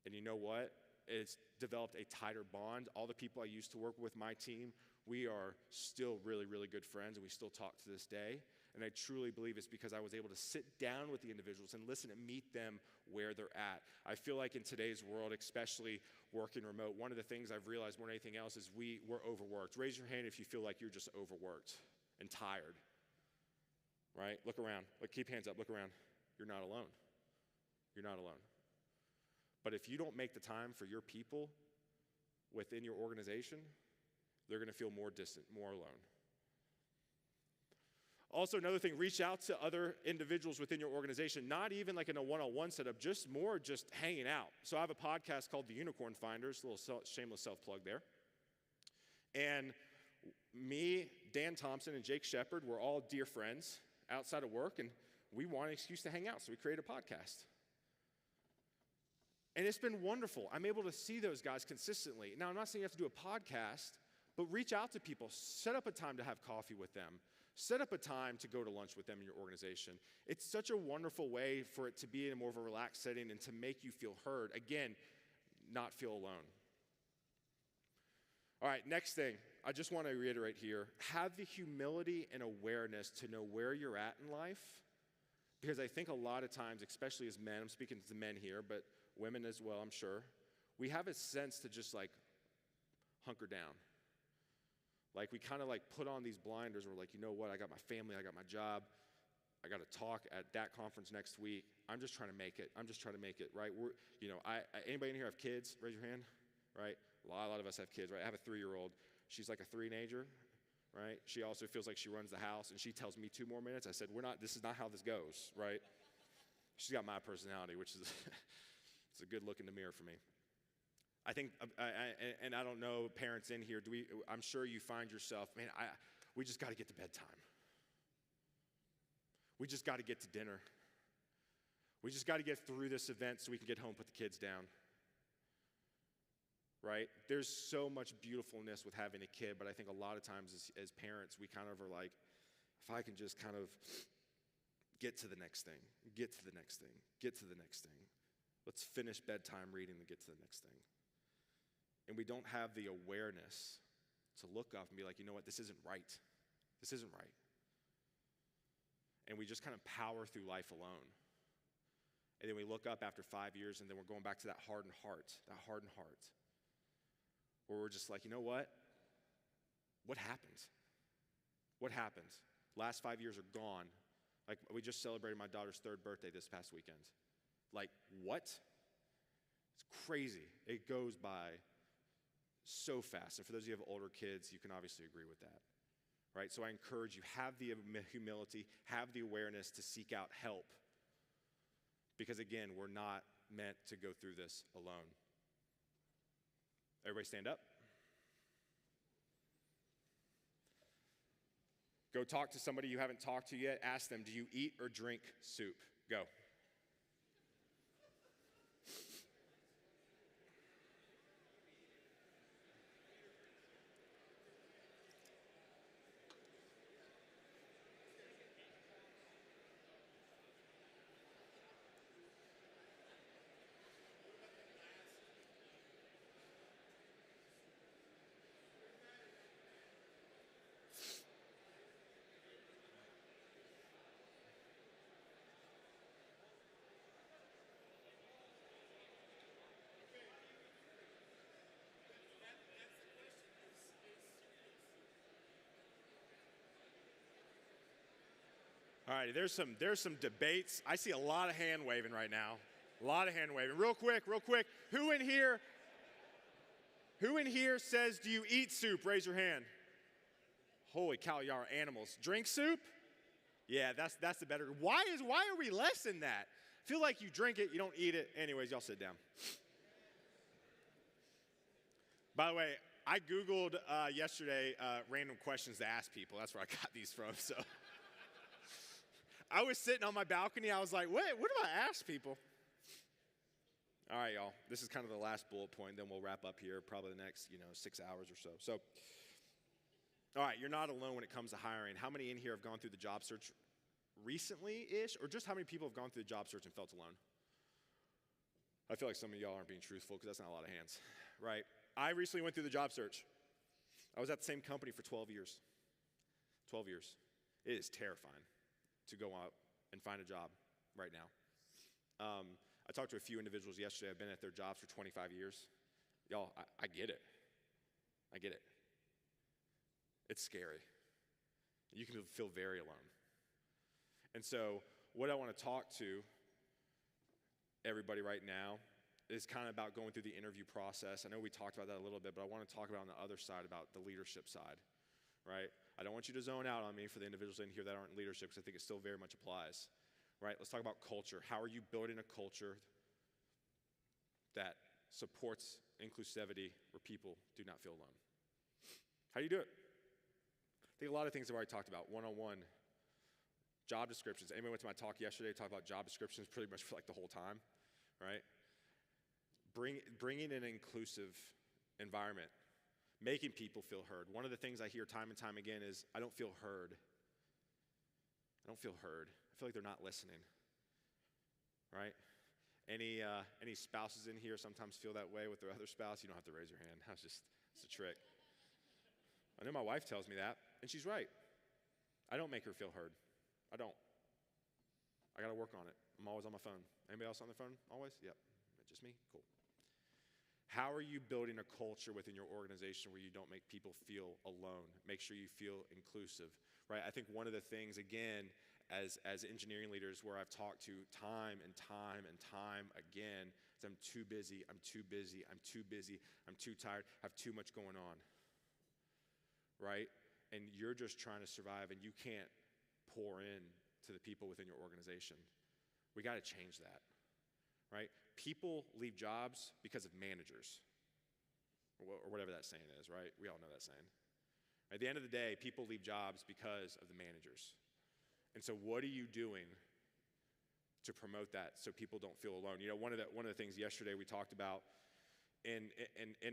And you know what? It's developed a tighter bond. All the people I used to work with, my team, we are still really, really good friends, and we still talk to this day. And I truly believe it's because I was able to sit down with the individuals and listen and meet them where they're at. I feel like in today's world, especially working remote, one of the things I've realized more than anything else is we're overworked. Raise your hand if you feel like you're just overworked and tired, right? Look around. Keep hands up. Look around. You're not alone. You're not alone. But if you don't make the time for your people within your organization, they're going to feel more distant, more alone. Also, another thing, reach out to other individuals within your organization, not even like in a one-on-one setup, just hanging out. So I have a podcast called The Unicorn Finders, a little shameless self-plug there. And me, Dan Thompson, and Jake Shepard were all dear friends outside of work, and we wanted an excuse to hang out, so we created a podcast. And it's been wonderful. I'm able to see those guys consistently. Now, I'm not saying you have to do a podcast, but reach out to people. Set up a time to have coffee with them. Set up a time to go to lunch with them in your organization. It's such a wonderful way for it to be in more of a relaxed setting and to make you feel heard. Again, not feel alone. All right, next thing. I just want to reiterate here. Have the humility and awareness to know where you're at in life. Because I think a lot of times, especially as men, I'm speaking to men here, but women as well, I'm sure, we have a sense to just like hunker down. Like we kind of like put on these blinders. We're like, you know what? I got my family. I got my job. I got to talk at that conference next week. I'm just trying to make it. I'm just trying to make it, right? Anybody in here have kids? Raise your hand, right? A lot of us have kids, right? I have a 3-year-old. She's like a three-nager, right? She also feels like she runs the house, and she tells me 2 more minutes. I said, this is not how this goes, right? She's got my personality, which is, it's a good look in the mirror for me. I think, and I don't know, parents in here, I'm sure you find yourself, we just got to get to bedtime. We just got to get to dinner. We just got to get through this event so we can get home, put the kids down. Right? There's so much beautifulness with having a kid, but I think a lot of times as parents, we kind of are like, if I can just kind of get to the next thing, get to the next thing, get to the next thing. Let's finish bedtime reading and get to the next thing. And we don't have the awareness to look up and be like, you know what, this isn't right. This isn't right. And we just kind of power through life alone. And then we look up after 5 years, and then we're going back to that hardened heart. Where we're just like, you know what? What happened? What happened? Last 5 years are gone. Like, we just celebrated my daughter's 3rd birthday this past weekend. Like, what? It's crazy. It goes by so fast. And for those of you who have older kids, you can obviously agree with that, right? So I encourage you, have the humility, have the awareness to seek out help. Because again, we're not meant to go through this alone. Everybody stand up. Go talk to somebody you haven't talked to yet. Ask them, do you eat or drink soup? Go. All right, there's some debates. I see a lot of hand waving right now. A lot of hand waving. Real quick. Who in here says, do you eat soup? Raise your hand. Holy cow, y'all are animals. Drink soup? Yeah, that's the better. Why are we less than that? Feel like you drink it, you don't eat it. Anyways, y'all sit down. By the way, I Googled yesterday random questions to ask people. That's where I got these from. So I was sitting on my balcony. I was like, what do I ask people? All right, y'all. This is kind of the last bullet point. Then we'll wrap up here, probably the next 6 hours or so. So, all right, you're not alone when it comes to hiring. How many in here have gone through the job search recently-ish, or just how many people have gone through the job search and felt alone? I feel like some of y'all aren't being truthful because that's not a lot of hands, right? I recently went through the job search. I was at the same company for 12 years. 12 years. It is terrifying to go out and find a job right now. I talked to a few individuals yesterday. I've been at their jobs for 25 years. Y'all, I get it. I get it. It's scary. You can feel very alone. And so what I want to talk to everybody right now is kind of about going through the interview process. I know we talked about that a little bit, but I want to talk about on the other side, about the leadership side, right? I don't want you to zone out on me for the individuals in here that aren't in leadership, because I think it still very much applies, right? Let's talk about culture. How are you building a culture that supports inclusivity where people do not feel alone? How do you do it? I think a lot of things I've already talked about. One-on-one, job descriptions. Anybody went to my talk yesterday, talked about job descriptions pretty much for like the whole time, right? Bringing an inclusive environment, making people feel heard. One of the things I hear time and time again is, I don't feel heard. I don't feel heard. I feel like they're not listening, right? Any spouses in here sometimes feel that way with their other spouse? You don't have to raise your hand. It's a trick. I know my wife tells me that, and she's right. I don't make her feel heard. I don't. I got to work on it. I'm always on my phone. Anybody else on their phone? Always? Yep. Just me? Cool. How are you building a culture within your organization where you don't make people feel alone? Make sure you feel inclusive, right? I think one of the things, again, as engineering leaders, where I've talked to time and time and time again, is I'm too busy, I'm too busy, I'm too busy, I'm too tired, I have too much going on, right? And you're just trying to survive, and you can't pour in to the people within your organization. We got to change that, right? People leave jobs because of managers, or whatever that saying is, right? We all know that saying. At the end of the day, people leave jobs because of the managers. And so what are you doing to promote that so people don't feel alone? You know, one of the things yesterday we talked about in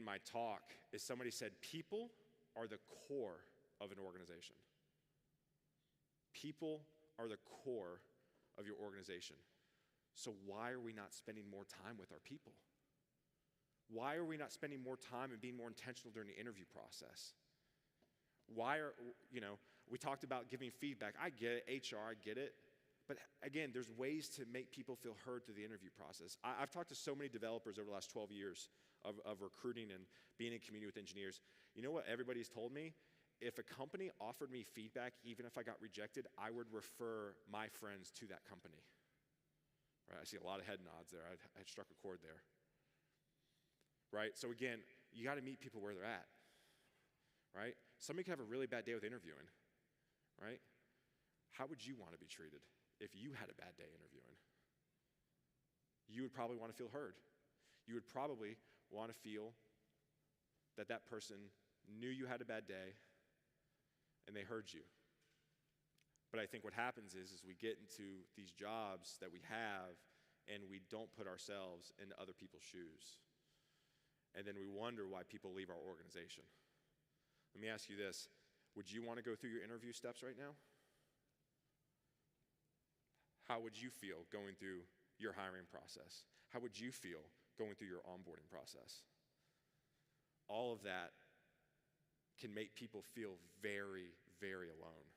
my talk is, somebody said, people are the core of an organization. People are the core of your organization. So why are we not spending more time with our people? Why are we not spending more time and being more intentional during the interview process? We talked about giving feedback. I get it, HR, I get it. But again, there's ways to make people feel heard through the interview process. I've talked to so many developers over the last 12 years of recruiting and being in community with engineers. You know what everybody's told me? If a company offered me feedback, even if I got rejected, I would refer my friends to that company. Right? I see a lot of head nods there. I struck a chord there. Right? So again, you got to meet people where they're at. Right? Somebody could have a really bad day with interviewing. Right? How would you want to be treated if you had a bad day interviewing? You would probably want to feel heard. You would probably want to feel that that person knew you had a bad day and they heard you. But I think what happens is we get into these jobs that we have and we don't put ourselves into other people's shoes. And then we wonder why people leave our organization. Let me ask you this. Would you want to go through your interview steps right now? How would you feel going through your hiring process? How would you feel going through your onboarding process? All of that can make people feel very, very alone.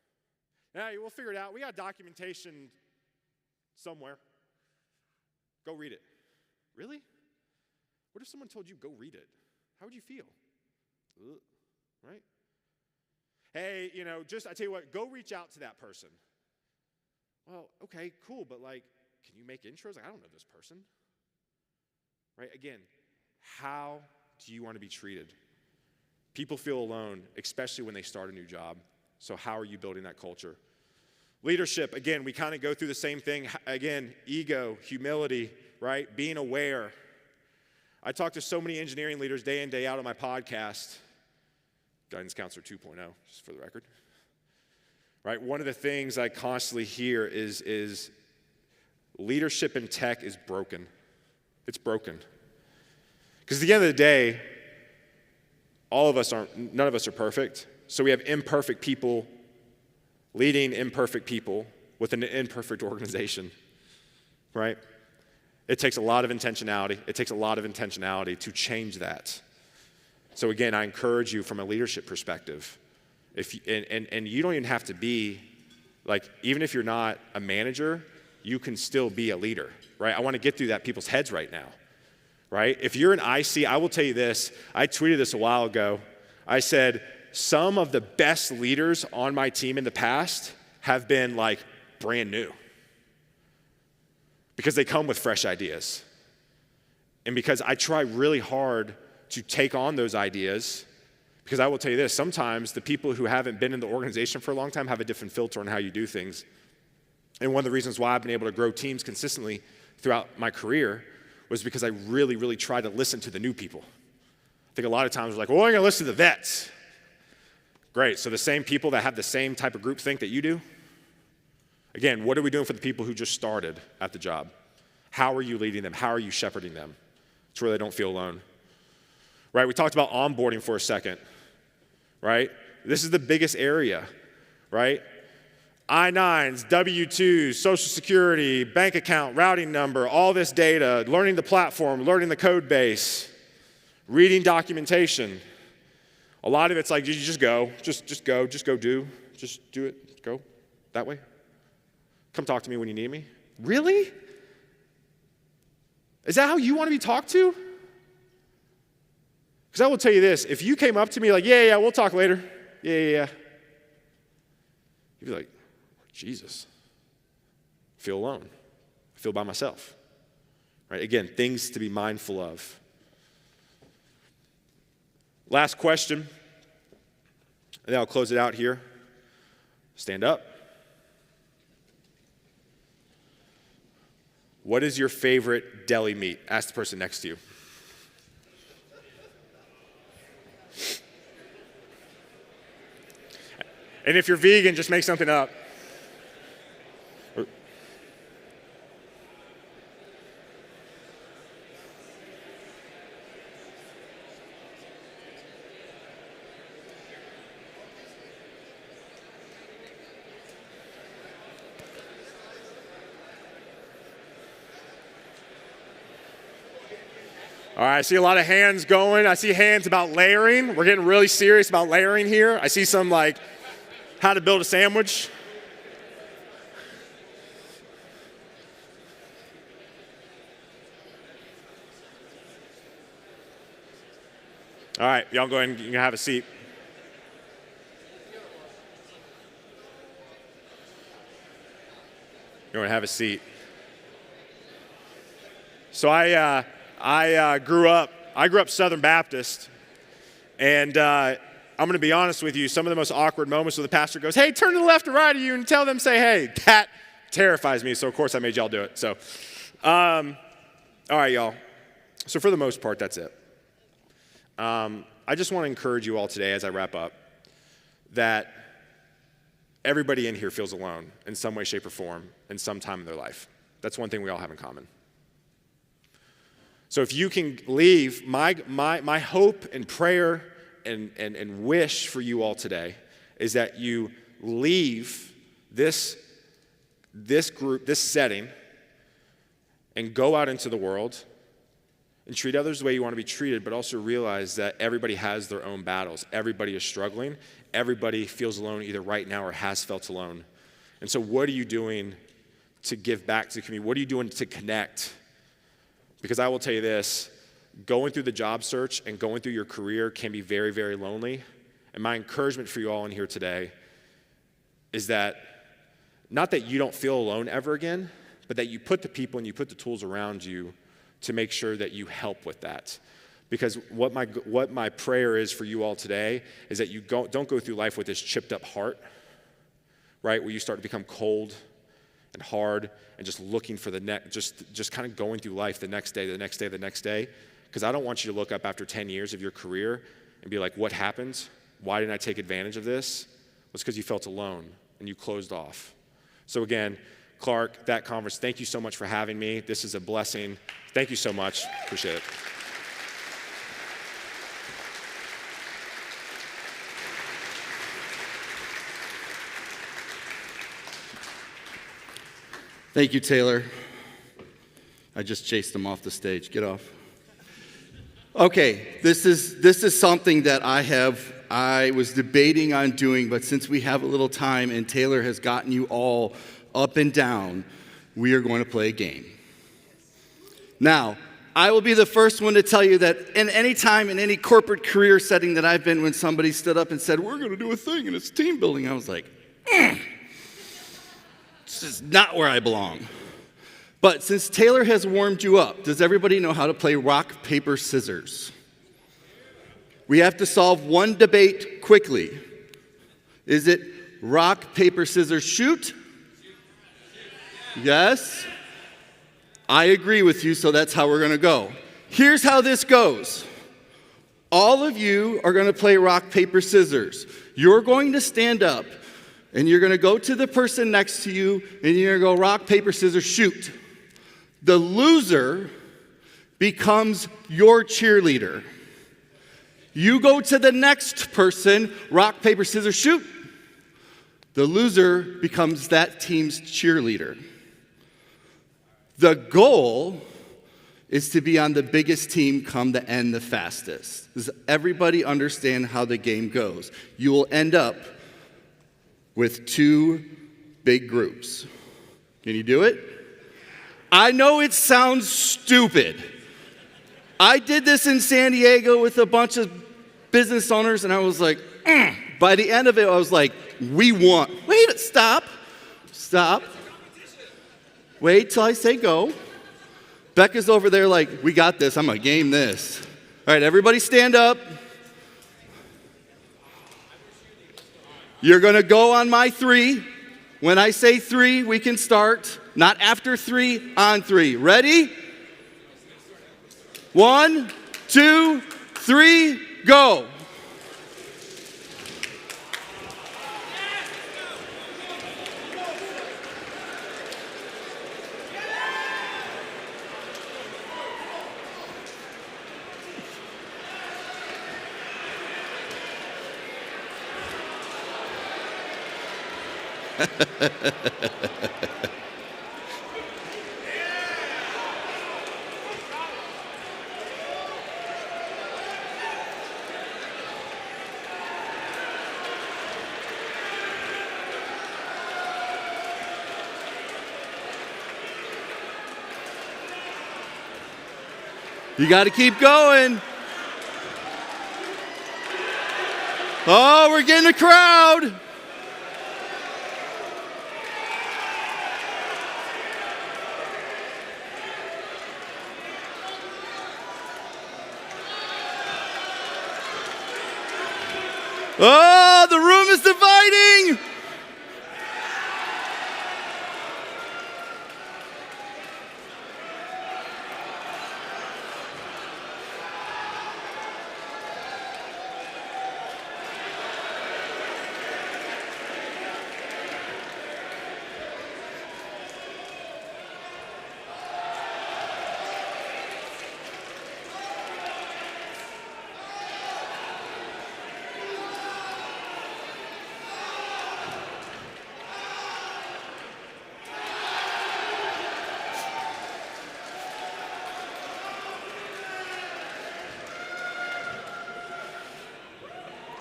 Now, we'll figure it out. We got documentation somewhere. Go read it. Really? What if someone told you, go read it? How would you feel? Ugh, right? Hey, I tell you what, go reach out to that person. well, okay, cool, but like, can you make intros? Like, I don't know this person. Right? Again, how do you want to be treated? People feel alone, especially when they start a new job. So how are you building that culture? Leadership, again, we kind of go through the same thing. Again, ego, humility, right? Being aware. I talk to so many engineering leaders day in, day out on my podcast, Guidance Counselor 2.0, just for the record. Right? One of the things I constantly hear is leadership in tech is broken. It's broken. Because at the end of the day, none of us are perfect. So we have imperfect people leading imperfect people with an imperfect organization, right? It takes a lot of intentionality. It takes a lot of intentionality to change that. So again, I encourage you from a leadership perspective, and you don't even have to be, like, even if you're not a manager, you can still be a leader, right? I want to get through that people's heads right now, right? If you're an IC, I will tell you this. I tweeted this a while ago. I said, some of the best leaders on my team in the past have been like brand new because they come with fresh ideas. And because I try really hard to take on those ideas, because I will tell you this, sometimes the people who haven't been in the organization for a long time have a different filter on how you do things. And one of the reasons why I've been able to grow teams consistently throughout my career was because I really, really try to listen to the new people. I think a lot of times we're like, well, I'm gonna listen to the vets. Great, so the same people that have the same type of group think that you do? Again, what are we doing for the people who just started at the job? How are you leading them? How are you shepherding them to where they don't feel alone? Right, we talked about onboarding for a second, right? This is the biggest area, right? I-9s, W-2s, Social Security, bank account, routing number, all this data, learning the platform, learning the code base, reading documentation. A lot of it's like, you just go do it, go that way. Come talk to me when you need me. Really? Is that how you want to be talked to? Because I will tell you this, if you came up to me like, yeah, we'll talk later. Yeah. You'd be like, Jesus, I feel alone. I feel by myself. Right? Again, things to be mindful of. Last question, and then I'll close it out here. Stand up. What is your favorite deli meat? Ask the person next to you. And if you're vegan, just make something up. All right, I see a lot of hands going. I see hands about layering. We're getting really serious about layering here. I see some like how to build a sandwich. All right, y'all go ahead and you can have a seat. You want to have a seat. So I grew up Southern Baptist, and I'm going to be honest with you, some of the most awkward moments where the pastor goes, hey, turn to the left or right of you and tell them, say, hey, that terrifies me, so of course I made y'all do it. So, all right, y'all. So for the most part, that's it. I just want to encourage you all today as I wrap up that everybody in here feels alone in some way, shape, or form in some time in their life. That's one thing we all have in common. So if you can leave, my hope and prayer and wish for you all today is that you leave this group, this setting, and go out into the world and treat others the way you want to be treated, but also realize that everybody has their own battles. Everybody is struggling. Everybody feels alone either right now or has felt alone. And so what are you doing to give back to the community? What are you doing to connect? Because I will tell you this, going through the job search and going through your career can be very, very lonely. And my encouragement for you all in here today is that not that you don't feel alone ever again, but that you put the people and you put the tools around you to make sure that you help with that. Because what my prayer is for you all today is that you don't go through life with this chipped up heart, right? Where you start to become cold and hard and just looking for the next, just kind of going through life the next day, the next day, the next day. Because I don't want you to look up after 10 years of your career and be like, what happened? Why didn't I take advantage of this? It's because you felt alone and you closed off. So again, Clark, that conference, thank you so much for having me. This is a blessing. Thank you so much. Appreciate it. Thank you, Taylor. I just chased him off the stage. Get off. Okay, this is something that I was debating on doing, but since we have a little time and Taylor has gotten you all up and down, we are going to play a game. Now, I will be the first one to tell you that in any time in any corporate career setting that I've been, when somebody stood up and said, we're going to do a thing and it's team building, I was like, this is not where I belong. But since Taylor has warmed you up, does everybody know how to play rock, paper, scissors? We have to solve one debate quickly. Is it rock, paper, scissors, shoot? Yes? I agree with you, so that's how we're going to go. Here's how this goes. All of you are going to play rock, paper, scissors. You're going to stand up, and you're going to go to the person next to you, and you're going to go rock, paper, scissors, shoot. The loser becomes your cheerleader. You go to the next person, rock, paper, scissors, shoot. The loser becomes that team's cheerleader. The goal is to be on the biggest team come the end the fastest. Does everybody understand how the game goes? You will end up with two big groups. Can you do it? I know it sounds stupid. I did this in San Diego with a bunch of business owners, and I was like, By the end of it, I was like, we won. Wait, stop. Wait till I say go. Becca's over there like, we got this. I'm going to game this. All right, everybody stand up. You're going to go on my 3. When I say 3, we can start. Not after 3, on 3. Ready? 1, 2, 3, go. You got to keep going. Oh, we're getting a crowd. Oh, the room is dividing.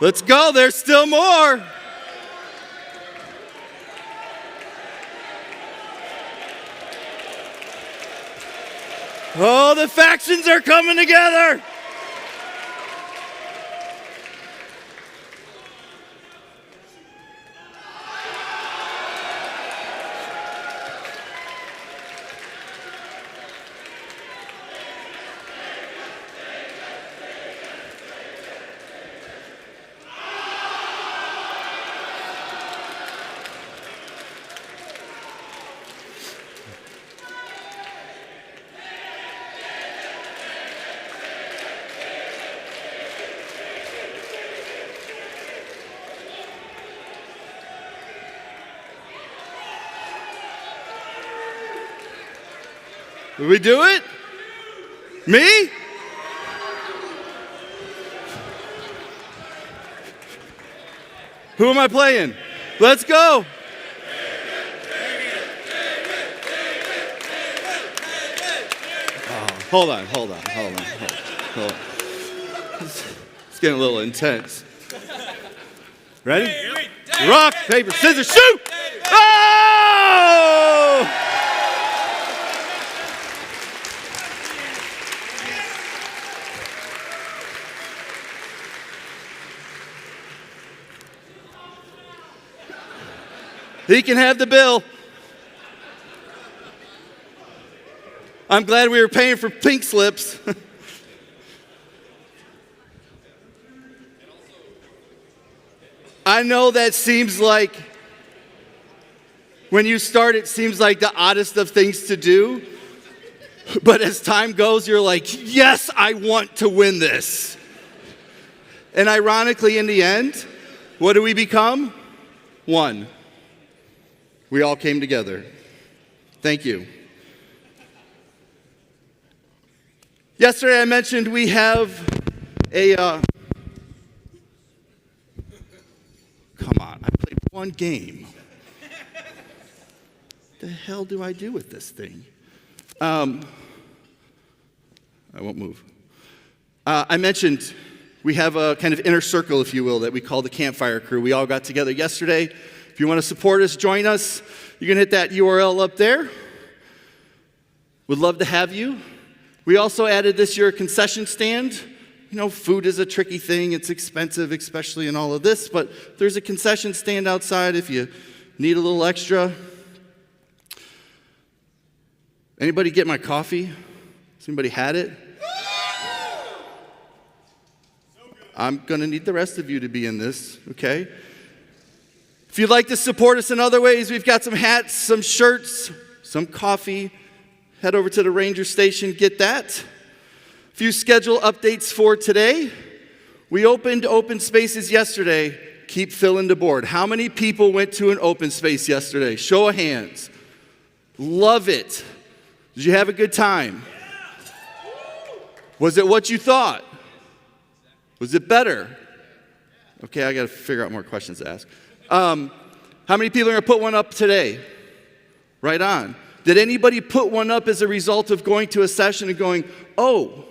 Let's go, there's still more. Oh, the factions are coming together. Will we do it? Me? Who am I playing? Let's go. Oh, hold on. It's getting a little intense. Ready? Rock, paper, scissors, shoot! Oh! He can have the bill. I'm glad we were paying for pink slips. I know that seems like, when you start, it seems like the oddest of things to do. But as time goes, you're like, yes, I want to win this. And ironically, in the end, what do we become? One. We all came together. Thank you. Yesterday I mentioned we have a, come on, I played one game. What the hell do I do with this thing? I won't move. I mentioned we have a kind of inner circle, if you will, that we call the Campfire Crew. We all got together yesterday. If you want to support us, join us. You can hit that URL up there. Would love to have you. We also added this year a concession stand. You know, food is a tricky thing. It's expensive, especially in all of this, but there's a concession stand outside if you need a little extra. Anybody get my coffee? Has anybody had it? I'm going to need the rest of you to be in this, okay? If you'd like to support us in other ways, we've got some hats, some shirts, some coffee. Head over to the Ranger Station, get that. A few schedule updates for today. We opened open spaces yesterday. Keep filling the board. How many people went to an open space yesterday? Show of hands. Love it. Did you have a good time? Was it what you thought? Was it better? Okay, I got to figure out more questions to ask. How many people are going to put one up today? Right on. Did anybody put one up as a result of going to a session and going, oh,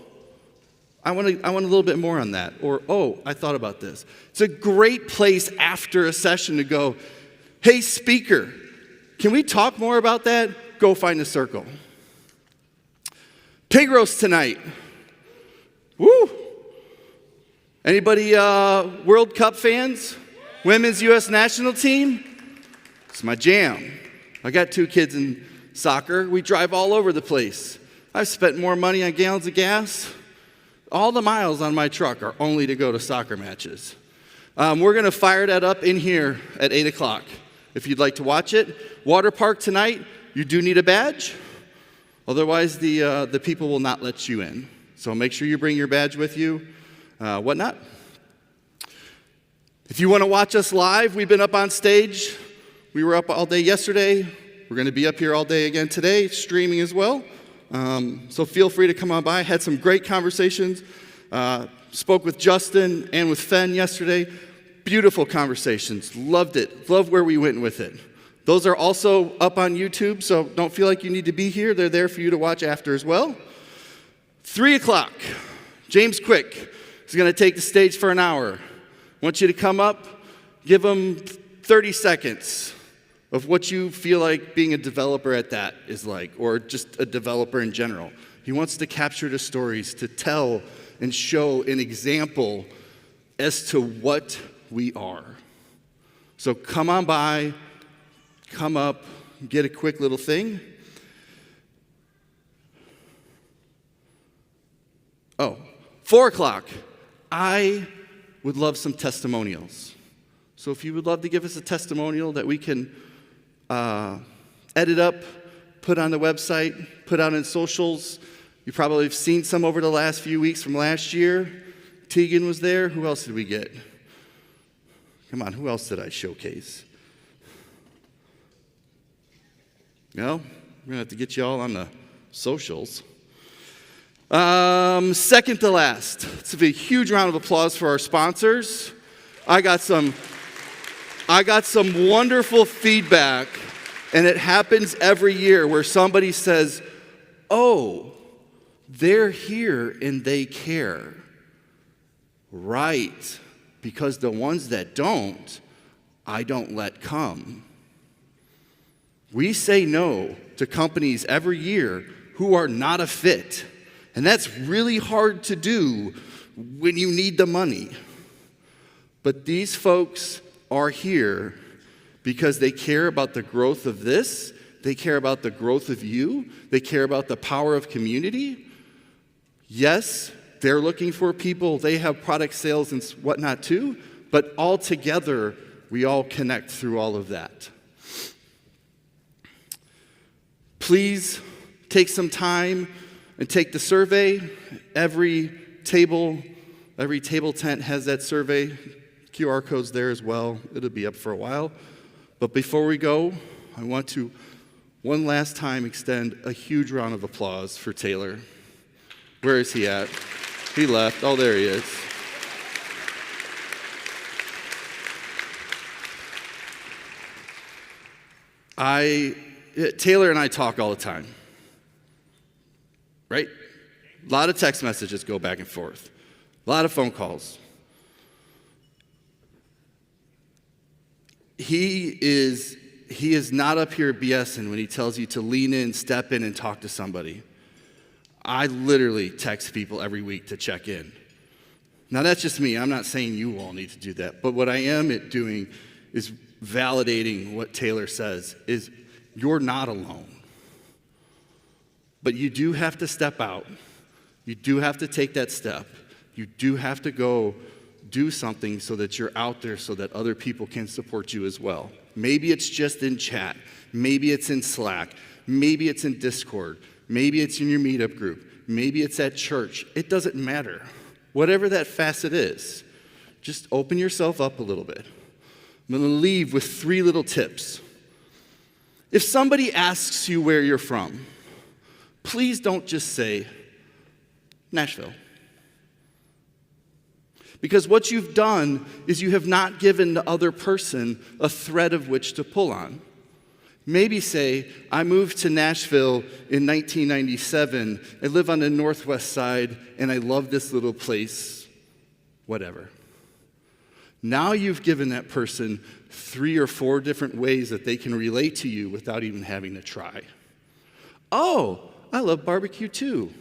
I want a little bit more on that? Or, oh, I thought about this. It's a great place after a session to go, hey, speaker, can we talk more about that? Go find a circle. Pig roast tonight. Woo! Anybody World Cup fans? Women's U.S. national team? It's my jam. I got 2 kids in soccer. We drive all over the place. I've spent more money on gallons of gas. All the miles on my truck are only to go to soccer matches. We're going to fire that up in here at 8 o'clock if you'd like to watch it. Water park tonight, you do need a badge. Otherwise, the people will not let you in. So make sure you bring your badge with you. Whatnot. If you want to watch us live, we've been up on stage. We were up all day yesterday. We're going to be up here all day again today, streaming as well. So feel free to come on by. Had some great conversations. Spoke with Justin and with Fen yesterday. Beautiful conversations. Loved it. Loved where we went with it. Those are also up on YouTube, so don't feel like you need to be here. They're there for you to watch after as well. 3 o'clock. James Quick is going to take the stage for an hour. I want you to come up, give him 30 seconds of what you feel like being a developer at that is like, or just a developer in general. He wants to capture the stories, to tell and show an example as to what we are. So come on by, come up, get a quick little thing. Oh, 4 o'clock. I would love some testimonials. So if you would love to give us a testimonial that we can edit up, put on the website, put out in socials. You probably have seen some over the last few weeks from last year. Tegan was there. Who else did we get? Come on, who else did I showcase? No? We're going to have to get you all on socials. Second to last, let's give a huge round of applause for our sponsors. I got some wonderful feedback, and it happens every year where somebody says, oh, they're here and they care. Right, because the ones that don't, I don't let come. We say no to companies every year who are not a fit. And that's really hard to do when you need the money. But these folks are here because they care about the growth of this. They care about the growth of you. They care about the power of community. Yes, they're looking for people. They have product sales and whatnot too. But all together, we all connect through all of that. Please take some time and take the survey. Every table tent has that survey. QR code's there as well. It'll be up for a while. But before we go, I want to one last time extend a huge round of applause for Taylor. Where is he at? He left. Oh, there he is. Taylor and I talk all the time, right? A lot of text messages go back and forth, a lot of phone calls. He is not up here BSing when he tells you to lean in, step in, and talk to somebody. I literally text people every week to check in. Now, that's just me. I'm not saying you all need to do that. But what I am doing is validating what Taylor says, is you're not alone. But you do have to step out. You do have to take that step. You do have to go do something so that you're out there so that other people can support you as well. Maybe it's just in chat. Maybe it's in Slack. Maybe it's in Discord. Maybe it's in your meetup group. Maybe it's at church. It doesn't matter. Whatever that facet is, just open yourself up a little bit. I'm going to leave with 3 little tips. If somebody asks you where you're from, please don't just say, Nashville. Because what you've done is you have not given the other person a thread of which to pull on. Maybe say, I moved to Nashville in 1997. I live on the northwest side, and I love this little place, whatever. Now you've given that person 3 or 4 different ways that they can relate to you without even having to try. Oh, I love barbecue too.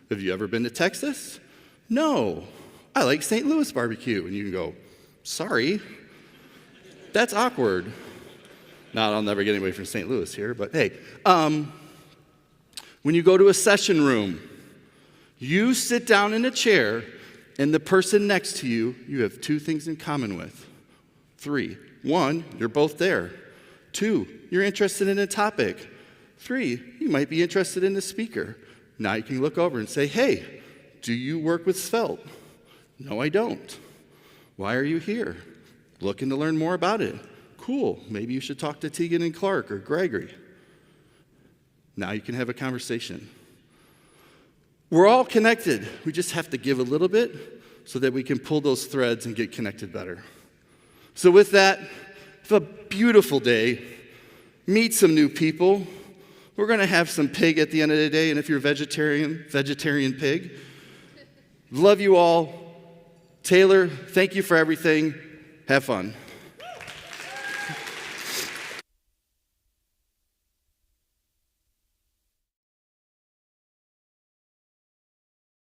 Have you ever been to Texas? No. I like St. Louis barbecue. And you can go, sorry, that's awkward. Now, I'll never get anybody from St. Louis here, but hey. When you go to a session room, you sit down in a chair, and the person next to you, you have 2 things in common with. 3, 1, you're both there. 2, you're interested in a topic. 3, you might be interested in the speaker. Now you can look over and say, hey, do you work with Svelte? No, I don't. Why are you here? Looking to learn more about it. Cool, maybe you should talk to Tegan and Clark or Gregory. Now you can have a conversation. We're all connected. We just have to give a little bit so that we can pull those threads and get connected better. So with that, have a beautiful day. Meet some new people. We're going to have some pig at the end of the day, and if you're vegetarian pig. Love you all. Taylor, thank you for everything. Have fun.